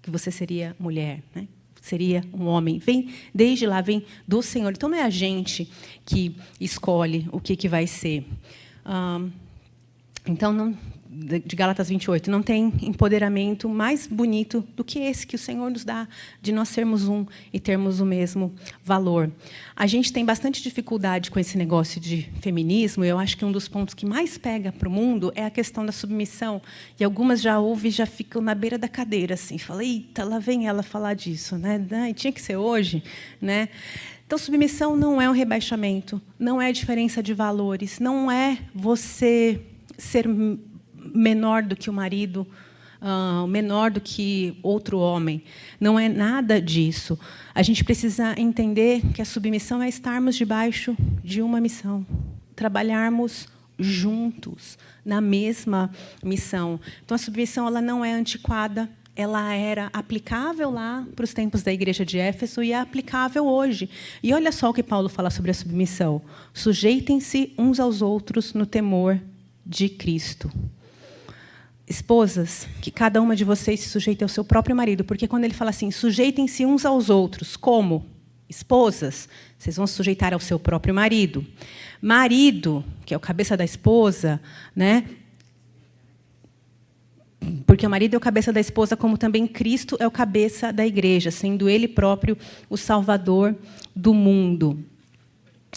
que você seria mulher, né? Seria um homem. Vem desde lá, vem do Senhor. Então, não é a gente que escolhe o que vai ser. Então, de Gálatas 28, não tem empoderamento mais bonito do que esse que o Senhor nos dá, de nós sermos um e termos o mesmo valor. A gente tem bastante dificuldade com esse negócio de feminismo. Eu acho que um dos pontos que mais pega para o mundo é a questão da submissão. E algumas já ouvem e já ficam na beira da cadeira, assim, falam, eita, lá vem ela falar disso, né? E tinha que ser hoje, né? Então, submissão não é um rebaixamento, não é diferença de valores, não é você ser menor do que o marido, menor do que outro homem. Não é nada disso. A gente precisa entender que a submissão é estarmos debaixo de uma missão, trabalharmos juntos na mesma missão. Então, a submissão ela não é antiquada, ela era aplicável lá para os tempos da igreja de Éfeso e é aplicável hoje. E olha só o que Paulo fala sobre a submissão. Sujeitem-se uns aos outros no temor de Cristo. Esposas, que cada uma de vocês se sujeite ao seu próprio marido, porque quando ele fala assim, sujeitem-se uns aos outros, como? Esposas, vocês vão se sujeitar ao seu próprio marido. Marido, que é o cabeça da esposa, né? Porque o marido é o cabeça da esposa, como também Cristo é o cabeça da igreja, sendo Ele próprio o Salvador do mundo.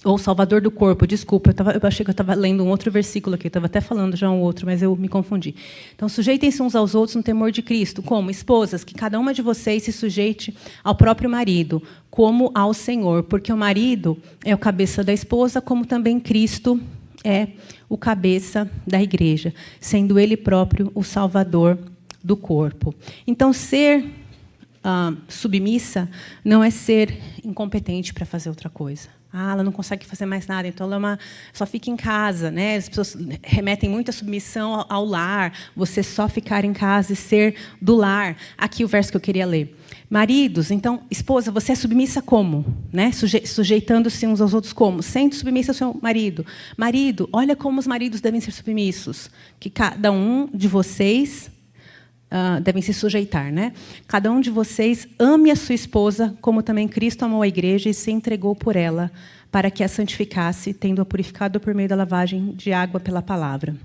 Ou Salvador do corpo, desculpa, eu achei que eu estava lendo um outro versículo aqui, eu estava até falando já um outro, mas eu me confundi. Então, sujeitem-se uns aos outros no temor de Cristo, como esposas, que cada uma de vocês se sujeite ao próprio marido, como ao Senhor, porque o marido é o cabeça da esposa, como também Cristo é o cabeça da igreja, sendo Ele próprio o Salvador do corpo. Então, ser submissa não é ser incompetente para fazer outra coisa. Ela não consegue fazer mais nada, então ela só fica em casa, né? As pessoas remetem muito a submissão ao lar, você só ficar em casa e ser do lar. Aqui o verso que eu queria ler. Maridos, então, esposa, você é submissa como? Né? Sujeitando-se uns aos outros como? Sendo submissa ao seu marido. Marido, olha como os maridos devem ser submissos. Que cada um de vocês devem se sujeitar, né? Cada um de vocês ame a sua esposa, como também Cristo amou a igreja e se entregou por ela, para que a santificasse, tendo-a purificado por meio da lavagem de água pela palavra.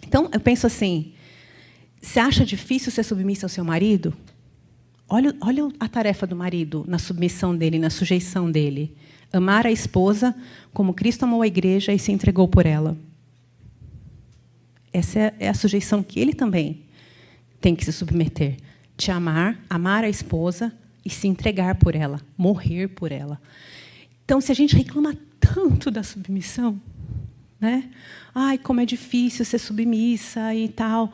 Então, eu penso assim, você acha difícil ser submissa ao seu marido? Olha a tarefa do marido na submissão dele, na sujeição dele. Amar a esposa, como Cristo amou a igreja e se entregou por ela. Essa é a sujeição que ele também tem que se submeter. Te amar, amar a esposa e se entregar por ela, morrer por ela. Então, se a gente reclama tanto da submissão, né? Ai, como é difícil ser submissa e tal.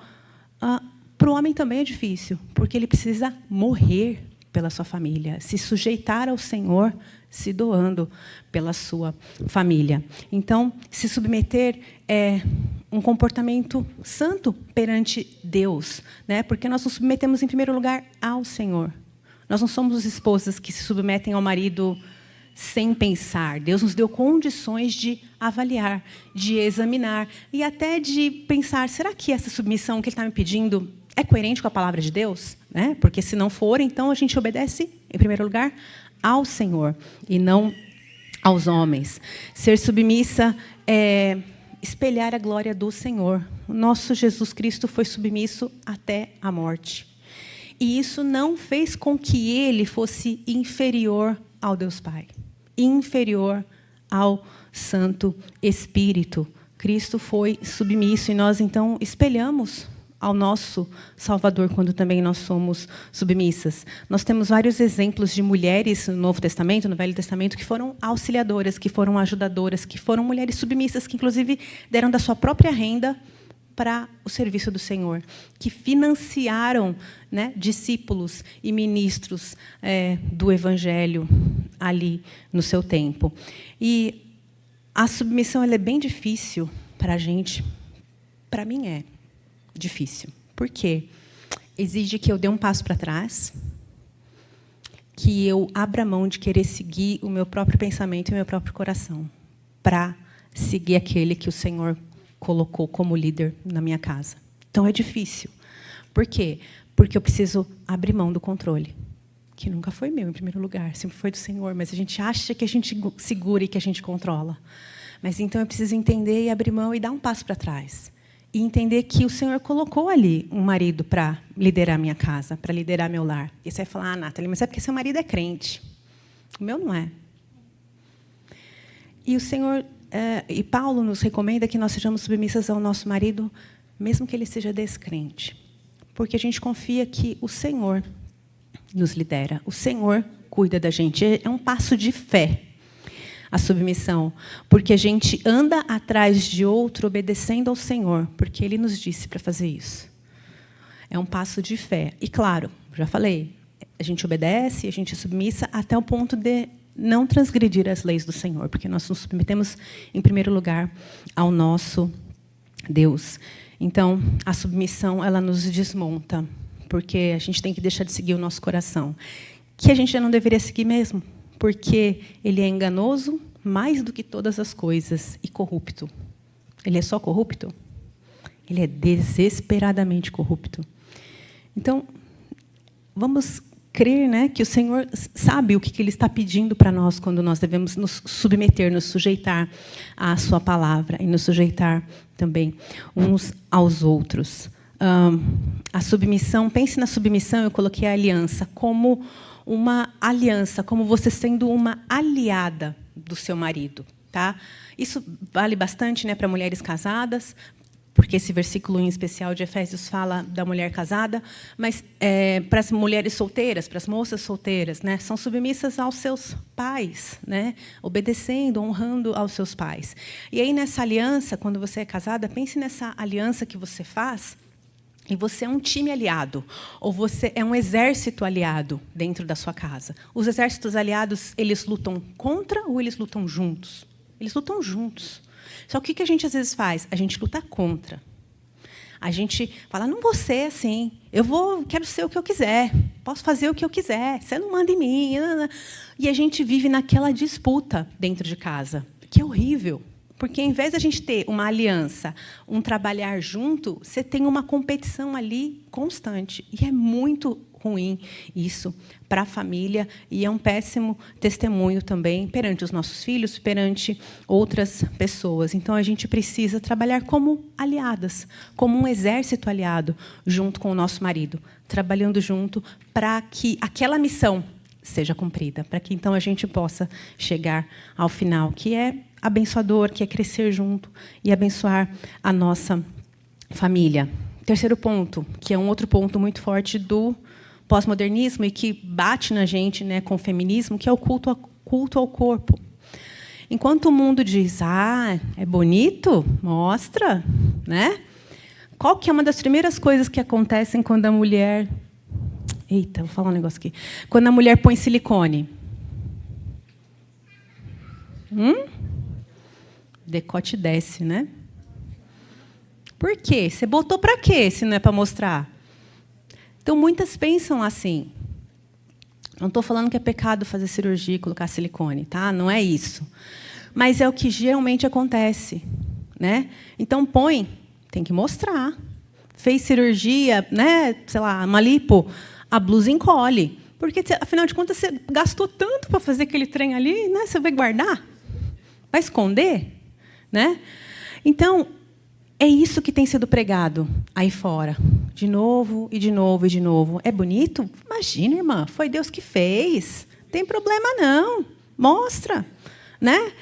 Para o homem também é difícil, porque ele precisa morrer pela sua família, se sujeitar ao Senhor, se doando pela sua família. Então, se submeter é um comportamento santo perante Deus, né? Porque nós nos submetemos, em primeiro lugar, ao Senhor. Nós não somos esposas que se submetem ao marido sem pensar. Deus nos deu condições de avaliar, de examinar e até de pensar, será que essa submissão que ele está me pedindo é coerente com a palavra de Deus? Né? Porque, se não for, então a gente obedece, em primeiro lugar, ao Senhor e não aos homens. Ser submissa é espelhar a glória do Senhor. O nosso Jesus Cristo foi submisso até a morte. E isso não fez com que ele fosse inferior ao Deus Pai, inferior ao Santo Espírito. Cristo foi submisso e nós, então, espelhamos ao nosso Salvador quando também nós somos submissas. Nós temos vários exemplos de mulheres no Novo Testamento, no Velho Testamento, que foram auxiliadoras, que foram ajudadoras, que foram mulheres submissas, que, inclusive, deram da sua própria renda para o serviço do Senhor, que financiaram, né, discípulos e ministros do Evangelho ali no seu tempo. E a submissão ela é bem difícil para a gente. Para mim é difícil. Por quê? Exige que eu dê um passo para trás, que eu abra mão de querer seguir o meu próprio pensamento e o meu próprio coração, para seguir aquele que o Senhor colocou como líder na minha casa. Então, é difícil. Por quê? Porque eu preciso abrir mão do controle, que nunca foi meu, em primeiro lugar, sempre foi do Senhor, mas a gente acha que a gente segura e que a gente controla. Mas, então, eu preciso entender e abrir mão e dar um passo para trás. E entender que o Senhor colocou ali um marido para liderar minha casa, para liderar meu lar. E você vai falar, Nathalie, mas é porque seu marido é crente. O meu não é. E o Senhor... e Paulo nos recomenda que nós sejamos submissas ao nosso marido, mesmo que ele seja descrente. Porque a gente confia que o Senhor nos lidera. O Senhor cuida da gente. É um passo de fé, a submissão. Porque a gente anda atrás de outro, obedecendo ao Senhor. Porque Ele nos disse para fazer isso. É um passo de fé. E, claro, já falei, a gente obedece, a gente é submissa até o ponto de não transgredir as leis do Senhor, porque nós nos submetemos, em primeiro lugar, ao nosso Deus. Então, a submissão, ela nos desmonta, porque a gente tem que deixar de seguir o nosso coração, que a gente já não deveria seguir mesmo, porque ele é enganoso mais do que todas as coisas e corrupto. Ele é só corrupto? Ele é desesperadamente corrupto. Então, vamos crer, né, que o Senhor sabe o que Ele está pedindo para nós quando nós devemos nos submeter, nos sujeitar à sua palavra e nos sujeitar também uns aos outros. A submissão, pense na submissão, eu coloquei a aliança como uma aliança, como você sendo uma aliada do seu marido. Tá? Isso vale bastante, né, para mulheres casadas, porque esse versículo em especial de Efésios fala da mulher casada, mas para as mulheres solteiras, para as moças solteiras, né, são submissas aos seus pais, né, obedecendo, honrando aos seus pais. E aí, nessa aliança, quando você é casada, pense nessa aliança que você faz, e você é um time aliado, ou você é um exército aliado dentro da sua casa. Os exércitos aliados, eles lutam contra ou eles lutam juntos? Eles lutam juntos. Só que o que a gente às vezes faz? A gente luta contra. A gente fala, não vou ser assim, quero ser o que eu quiser, posso fazer o que eu quiser, você não manda em mim. E a gente vive naquela disputa dentro de casa, que é horrível. Porque, ao invés de a gente ter uma aliança, um trabalhar junto, você tem uma competição ali constante. E é muito ruim isso para a família, e é um péssimo testemunho também perante os nossos filhos, perante outras pessoas. Então, a gente precisa trabalhar como aliadas, como um exército aliado, junto com o nosso marido, trabalhando junto para que aquela missão seja cumprida, para que, então, a gente possa chegar ao final, que é abençoador, que é crescer junto e abençoar a nossa família. Terceiro ponto, que é um outro ponto muito forte do pós-modernismo e que bate na gente, né, com o feminismo, que é o culto ao corpo. Enquanto o mundo diz, é bonito, mostra, né? Qual que é uma das primeiras coisas que acontecem quando a mulher... Eita, vou falar um negócio aqui. Quando a mulher põe silicone. Decote desce, né? Por quê? Você botou para quê, se não é para mostrar? Então, muitas pensam assim. Não estou falando que é pecado fazer cirurgia e colocar silicone, tá? Não é isso. Mas é o que geralmente acontece, né? Então, tem que mostrar. Fez cirurgia, né? Sei lá, uma lipo, a blusa encolhe. Porque, afinal de contas, você gastou tanto para fazer aquele trem ali, né? Você vai guardar? Vai esconder? Né? Então, é isso que tem sido pregado aí fora. De novo, e de novo, e de novo. É bonito? Imagina, irmã, foi Deus que fez. Não tem problema, não. Mostra. Né?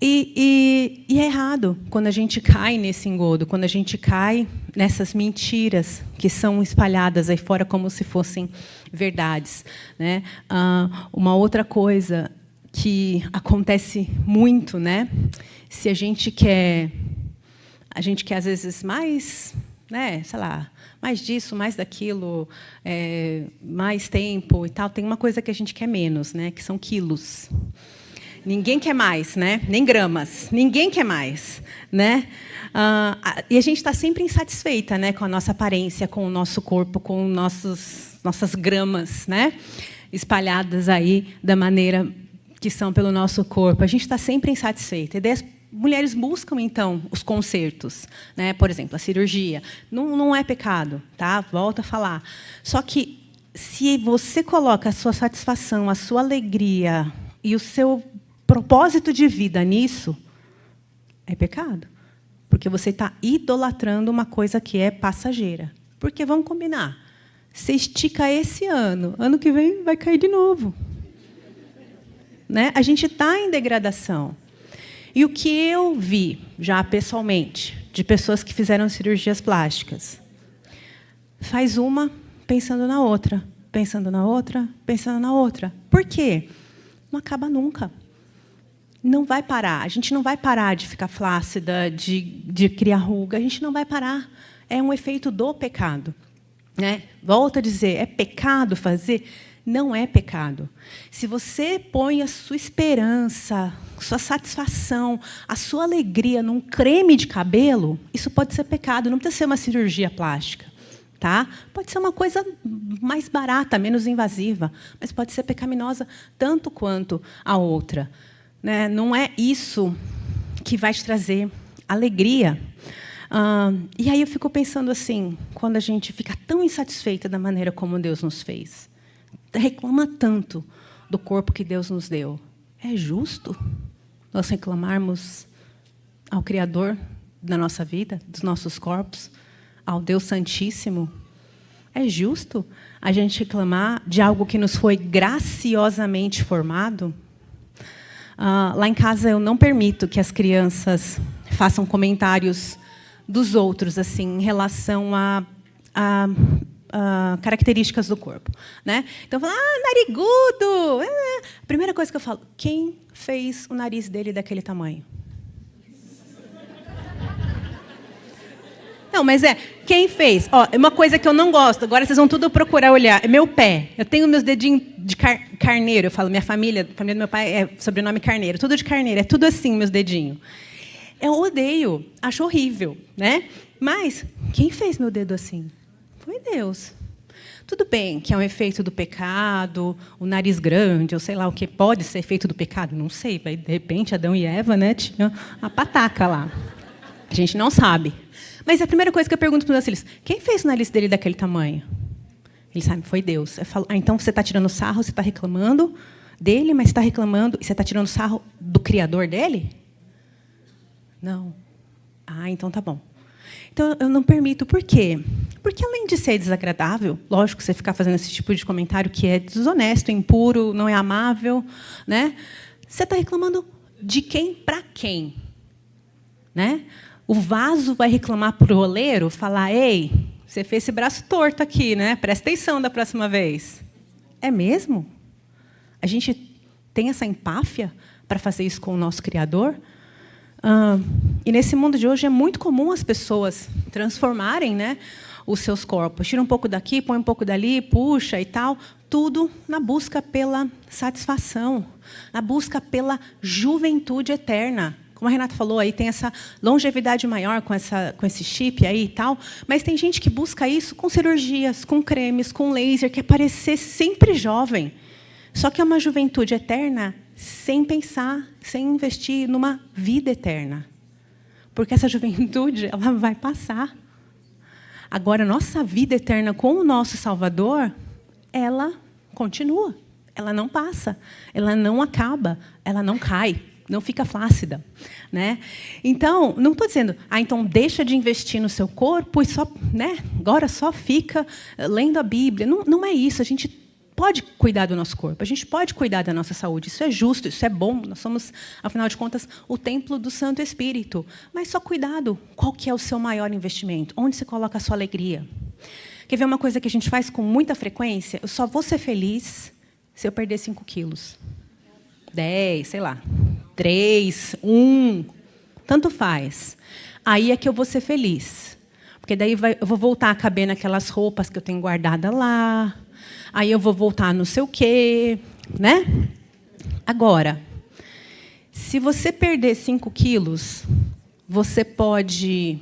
E é errado quando a gente cai nesse engodo, quando a gente cai nessas mentiras que são espalhadas aí fora como se fossem verdades. Né? Uma outra coisa que acontece muito, né? Se a gente quer às vezes mais, né, sei lá, mais disso, mais daquilo, mais tempo e tal. Tem uma coisa que a gente quer menos, né, que são quilos. Ninguém quer mais, né? Nem gramas. Ninguém quer mais, né? E a gente está sempre insatisfeita, né, com a nossa aparência, com o nosso corpo, com nossas gramas, né, espalhadas aí da maneira que são pelo nosso corpo. A gente está sempre insatisfeita. E daí as mulheres buscam, então, os consertos. Né? Por exemplo, a cirurgia. Não é pecado, tá? Volto a falar. Só que, se você coloca a sua satisfação, a sua alegria e o seu propósito de vida nisso, é pecado. Porque você está idolatrando uma coisa que é passageira. Porque, vamos combinar, você estica esse ano que vem vai cair de novo. Né? A gente está em degradação. E o que eu vi, já pessoalmente, de pessoas que fizeram cirurgias plásticas, faz uma pensando na outra, pensando na outra, pensando na outra. Por quê? Não acaba nunca. Não vai parar. A gente não vai parar de ficar flácida, de criar ruga. A gente não vai parar. É um efeito do pecado. né? Volto a dizer, é pecado fazer? Não é pecado. Se você põe a sua esperança, sua satisfação, a sua alegria num creme de cabelo, isso pode ser pecado, não precisa ser uma cirurgia plástica. Tá? Pode ser uma coisa mais barata, menos invasiva, mas pode ser pecaminosa tanto quanto a outra, né? Não é isso que vai te trazer alegria. E aí eu fico pensando assim, quando a gente fica tão insatisfeita da maneira como Deus nos fez, reclama tanto do corpo que Deus nos deu, é justo nós reclamarmos ao Criador da nossa vida, dos nossos corpos, ao Deus Santíssimo? É justo a gente reclamar de algo que nos foi graciosamente formado? Lá em casa eu não permito que as crianças façam comentários dos outros assim, em relação a características do corpo, né? Então, falo, narigudo! A primeira coisa que eu falo, quem fez o nariz dele daquele tamanho? Não, mas quem fez? Ó, uma coisa que eu não gosto, agora vocês vão tudo procurar olhar, é meu pé. Eu tenho meus dedinhos de carneiro, eu falo, a família do meu pai é sobrenome Carneiro, tudo de carneiro, é tudo assim, meus dedinhos. Eu odeio, acho horrível, né? Mas quem fez meu dedo assim? Foi Deus. Tudo bem que é um efeito do pecado, o nariz grande, ou sei lá o que pode ser efeito do pecado, não sei. De repente, Adão e Eva, né, tinham a pataca lá. A gente não sabe. Mas a primeira coisa que eu pergunto para os meus filhos, quem fez o nariz dele daquele tamanho? Eles sabem, foi Deus. Eu falo, então você está tirando sarro, você está reclamando dele, mas você está reclamando e você está tirando sarro do Criador dele? Não. Então tá bom. Então, eu não permito. Por quê? Porque, além de ser desagradável, lógico, você ficar fazendo esse tipo de comentário que é desonesto, impuro, não é amável, né? Você está reclamando de quem para quem? Né? O vaso vai reclamar para o oleiro, falar, ei, você fez esse braço torto aqui, né? Presta atenção da próxima vez. É mesmo? A gente tem essa empáfia para fazer isso com o nosso Criador? E nesse mundo de hoje é muito comum as pessoas transformarem, né, os seus corpos. Tira um pouco daqui, põe um pouco dali, puxa e tal. Tudo na busca pela satisfação, na busca pela juventude eterna. Como a Renata falou, aí tem essa longevidade maior com esse chip aí e tal. Mas tem gente que busca isso com cirurgias, com cremes, com laser, quer parecer sempre jovem. Só que é uma juventude eterna sem pensar, sem investir numa vida eterna. Porque essa juventude ela vai passar. Agora, nossa vida eterna com o nosso Salvador, ela continua. Ela não passa, ela não acaba, ela não cai, não fica flácida, né? Então, não estou dizendo, então deixa de investir no seu corpo e só, né, agora só fica lendo a Bíblia. Não, não é isso. A gente pode cuidar do nosso corpo, a gente pode cuidar da nossa saúde. Isso é justo, isso é bom. Nós somos, afinal de contas, o templo do Santo Espírito. Mas só cuidado. Qual que é o seu maior investimento? Onde você coloca a sua alegria? Quer ver uma coisa que a gente faz com muita frequência? Eu só vou ser feliz se eu perder 5 quilos. 10, sei lá. 3, 1. Tanto faz. Aí é que eu vou ser feliz. Porque daí eu vou voltar a caber naquelas roupas que eu tenho guardada lá. Aí eu vou voltar não sei o quê, né? Agora, se você perder 5 quilos, você pode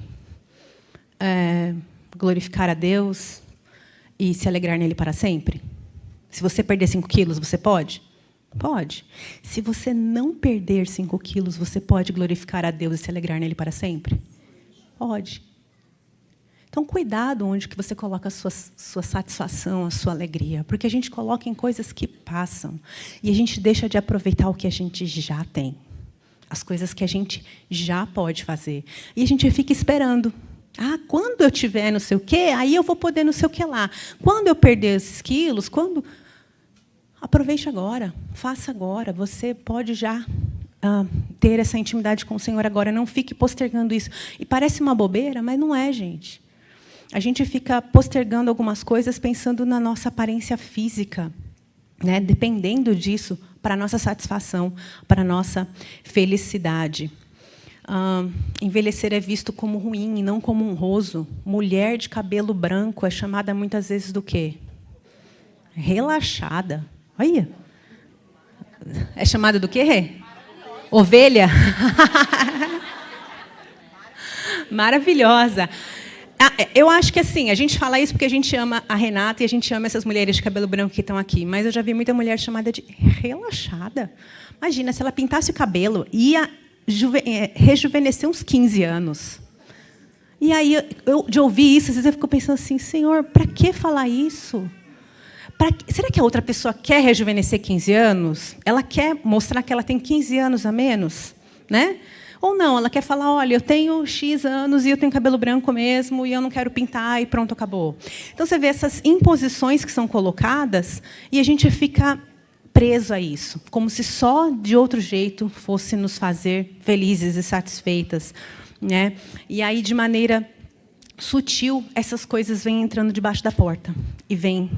glorificar a Deus e se alegrar nele para sempre? Se você perder 5 quilos, você pode? Pode. Se você não perder 5 quilos, você pode glorificar a Deus e se alegrar nele para sempre? Pode. Então, cuidado onde que você coloca a sua satisfação, a sua alegria. Porque a gente coloca em coisas que passam. E a gente deixa de aproveitar o que a gente já tem. As coisas que a gente já pode fazer. E a gente fica esperando. Quando eu tiver não sei o quê, aí eu vou poder não sei o que lá. Quando eu perder esses quilos, aproveite agora, faça agora. Você pode já ter essa intimidade com o Senhor agora. Não fique postergando isso. E parece uma bobeira, mas não é, gente. A gente fica postergando algumas coisas pensando na nossa aparência física, né? Dependendo disso para a nossa satisfação, para a nossa felicidade. Envelhecer é visto como ruim e não como honroso. Mulher de cabelo branco é chamada muitas vezes do quê? Relaxada. Olha. É chamada do quê? Ovelha? Maravilhosa. Eu acho que assim, a gente fala isso porque a gente ama a Renata e a gente ama essas mulheres de cabelo branco que estão aqui. Mas eu já vi muita mulher chamada de relaxada. Imagina, se ela pintasse o cabelo, ia rejuvenescer uns 15 anos. E aí, de ouvir isso, às vezes eu fico pensando assim, Senhor, para que falar isso? Será que a outra pessoa quer rejuvenescer 15 anos? Ela quer mostrar que ela tem 15 anos a menos? Né? Ou não, ela quer falar, olha, eu tenho X anos e eu tenho cabelo branco mesmo e eu não quero pintar e pronto, acabou. Então, você vê essas imposições que são colocadas e a gente fica preso a isso, como se só de outro jeito fosse nos fazer felizes e satisfeitas. Né? E aí, de maneira sutil, essas coisas vêm entrando debaixo da porta e vêm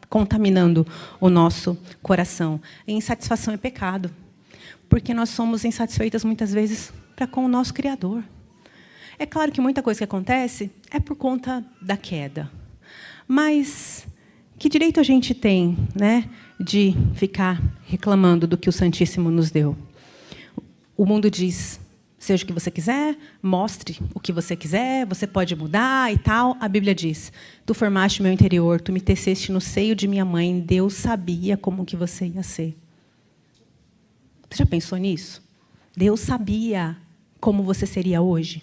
contaminando o nosso coração. E insatisfação é pecado, porque nós somos insatisfeitas, muitas vezes, para com o nosso Criador. É claro que muita coisa que acontece é por conta da queda. Mas que direito a gente tem, né, de ficar reclamando do que o Santíssimo nos deu? O mundo diz, seja o que você quiser, mostre o que você quiser, você pode mudar e tal. A Bíblia diz, tu formaste meu interior, tu me teceste no seio de minha mãe, Deus sabia como que você ia ser. Você já pensou nisso? Deus sabia como você seria hoje?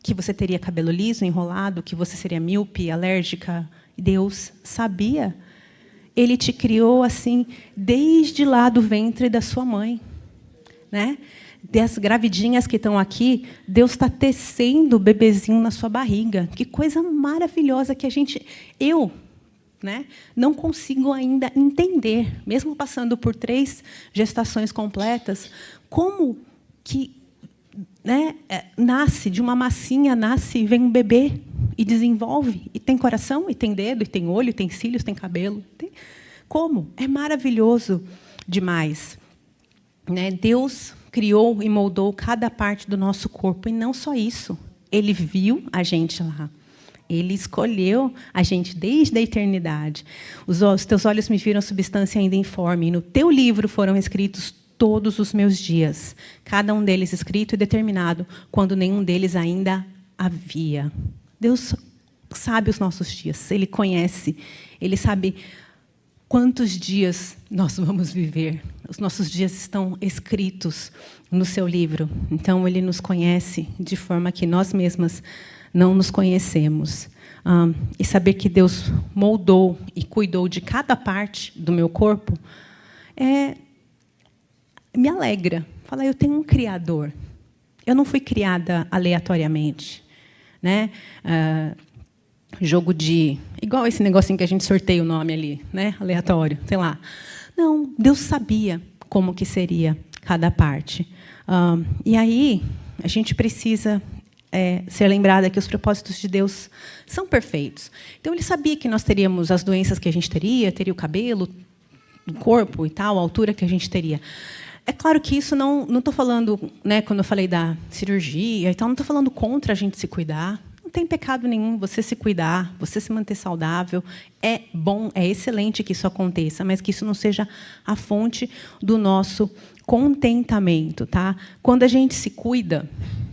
Que você teria cabelo liso, enrolado, que você seria míope, alérgica. Deus sabia. Ele te criou assim, desde lá do ventre da sua mãe. Né? Das gravidinhas que estão aqui, Deus está tecendo o bebezinho na sua barriga. Que coisa maravilhosa que eu, né, não consigo ainda entender, mesmo passando por 3 gestações completas, como que, né, nasce de uma massinha, e vem um bebê e desenvolve, e tem coração, e tem dedo, e tem olho, e tem cílios, tem cabelo. Como? É maravilhoso demais. Né? Deus criou e moldou cada parte do nosso corpo, e não só isso. Ele viu a gente lá. Ele escolheu a gente desde a eternidade. Os teus olhos me viram substância ainda informe, e no teu livro foram escritos todos os meus dias, cada um deles escrito e determinado, quando nenhum deles ainda havia. Deus sabe os nossos dias, Ele conhece, Ele sabe quantos dias nós vamos viver. Os nossos dias estão escritos no seu livro. Então, Ele nos conhece de forma que nós mesmas não nos conhecemos. E saber que Deus moldou e cuidou de cada parte do meu corpo me alegra. Fala, eu tenho um Criador. Eu não fui criada aleatoriamente. Né? Jogo de... Igual esse negocinho que a gente sorteia o nome ali, né? Aleatório, sei lá. Não, Deus sabia como que seria cada parte. E aí, a gente precisa ser lembrada que os propósitos de Deus são perfeitos. Então, Ele sabia que nós teríamos as doenças que a gente teria o cabelo, o corpo e tal, a altura que a gente teria. É claro que isso não estou falando, né, quando eu falei da cirurgia, então não estou falando contra a gente se cuidar. Não tem pecado nenhum você se cuidar, você se manter saudável. É bom, é excelente que isso aconteça, mas que isso não seja a fonte do nosso contentamento. Tá? Quando a gente se cuida,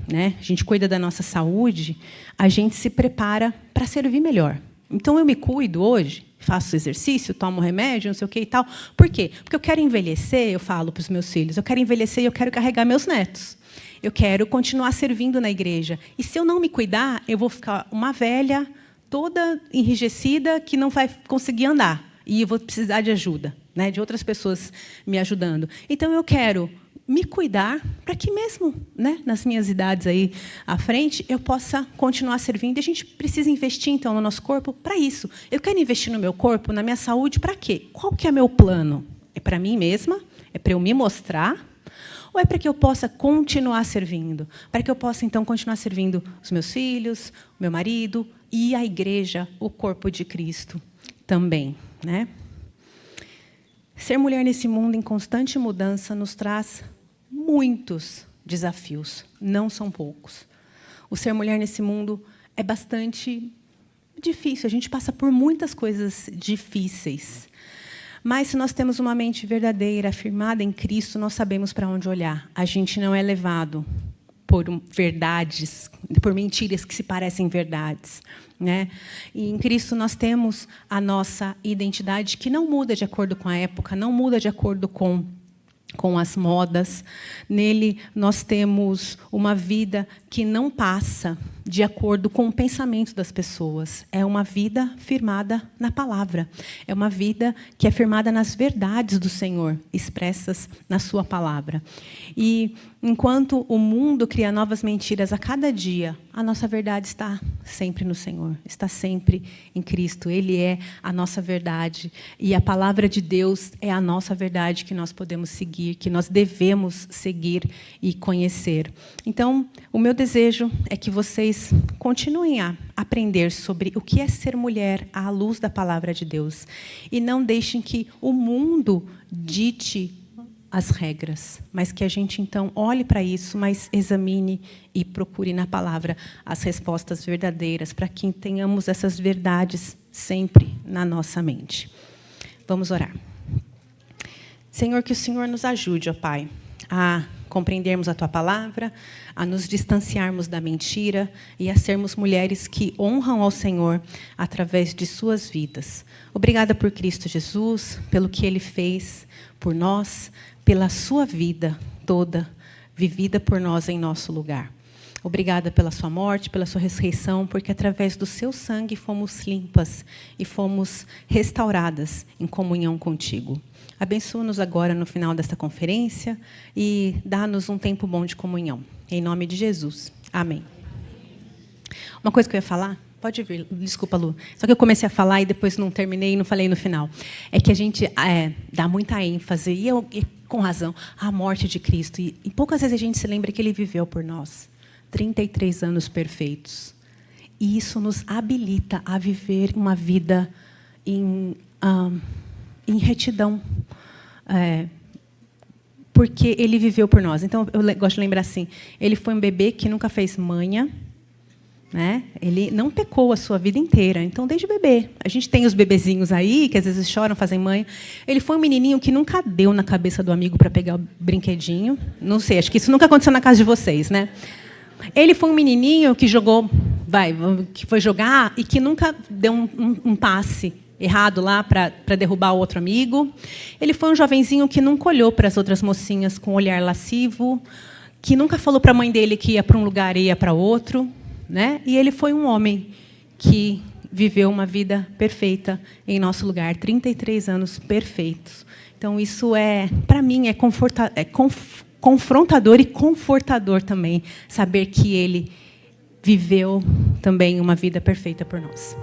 né, a gente cuida da nossa saúde, a gente se prepara para servir melhor. Então, eu me cuido hoje, faço exercício, tomo remédio, não sei o que e tal. Por quê? Porque eu quero envelhecer, eu falo para os meus filhos, eu quero envelhecer e eu quero carregar meus netos. Eu quero continuar servindo na igreja. E, se eu não me cuidar, eu vou ficar uma velha, toda enrijecida, que não vai conseguir andar. E eu vou precisar de ajuda, né, de outras pessoas me ajudando. Então, eu quero me cuidar para que mesmo, né, nas minhas idades aí à frente, eu possa continuar servindo. E a gente precisa investir, então, no nosso corpo para isso. Eu quero investir no meu corpo, na minha saúde, para quê? Qual que é o meu plano? É para mim mesma? É para eu me mostrar? Ou é para que eu possa continuar servindo? Para que eu possa, então, continuar servindo os meus filhos, o meu marido e a igreja, o corpo de Cristo também, né? Ser mulher nesse mundo em constante mudança nos traz muitos desafios, não são poucos. O ser mulher nesse mundo é bastante difícil, a gente passa por muitas coisas difíceis. Mas se nós temos uma mente verdadeira, firmada em Cristo, nós sabemos para onde olhar. A gente não é levado por verdades, por mentiras que se parecem verdades, né? E em Cristo nós temos a nossa identidade que não muda de acordo com a época, não muda de acordo com as modas. Nele nós temos uma vida que não passa de acordo com o pensamento das pessoas. É uma vida firmada na palavra. É uma vida que é firmada nas verdades do Senhor, expressas na sua palavra. E enquanto o mundo cria novas mentiras a cada dia, a nossa verdade está sempre no Senhor, está sempre em Cristo. Ele é a nossa verdade. E a palavra de Deus é a nossa verdade que nós podemos seguir, que nós devemos seguir e conhecer. Então, o meu desejo é que vocês continuem a aprender sobre o que é ser mulher à luz da palavra de Deus. E não deixem que o mundo dite as regras, mas que a gente, então, olhe para isso, mas examine e procure na palavra as respostas verdadeiras, para que tenhamos essas verdades sempre na nossa mente. Vamos orar. Senhor, que o Senhor nos ajude, ó Pai, a compreendermos a Tua palavra, a nos distanciarmos da mentira e a sermos mulheres que honram ao Senhor através de suas vidas. Obrigada por Cristo Jesus, pelo que Ele fez por nós, pela sua vida toda, vivida por nós em nosso lugar. Obrigada pela sua morte, pela sua ressurreição, porque através do seu sangue fomos limpas e fomos restauradas em comunhão contigo. Abençoa-nos agora no final desta conferência e dá-nos um tempo bom de comunhão. Em nome de Jesus. Amém. Uma coisa que eu ia falar, pode vir, desculpa, Lu. Só que eu comecei a falar e depois não terminei e não falei no final. É que a gente dá muita ênfase, e com razão, à morte de Cristo. E poucas vezes a gente se lembra que Ele viveu por nós. 33 anos perfeitos. E isso nos habilita a viver uma vida em retidão. Porque Ele viveu por nós. Então, eu gosto de lembrar assim, Ele foi um bebê que nunca fez manha, né? Ele não pecou a sua vida inteira. Então, desde bebê. A gente tem os bebezinhos aí, que às vezes choram, fazem manha. Ele foi um menininho que nunca deu na cabeça do amigo para pegar o brinquedinho. Não sei, acho que isso nunca aconteceu na casa de vocês, né? Ele foi um menininho que que foi jogar e que nunca deu um passe errado lá para derrubar o outro amigo. Ele foi um jovenzinho que nunca olhou para as outras mocinhas com um olhar lascivo, que nunca falou para a mãe dele que ia para um lugar e ia para outro, né? E ele foi um homem que viveu uma vida perfeita em nosso lugar, 33 anos perfeitos. Então, isso para mim, confrontador e confortador também, saber que Ele viveu também uma vida perfeita por nós.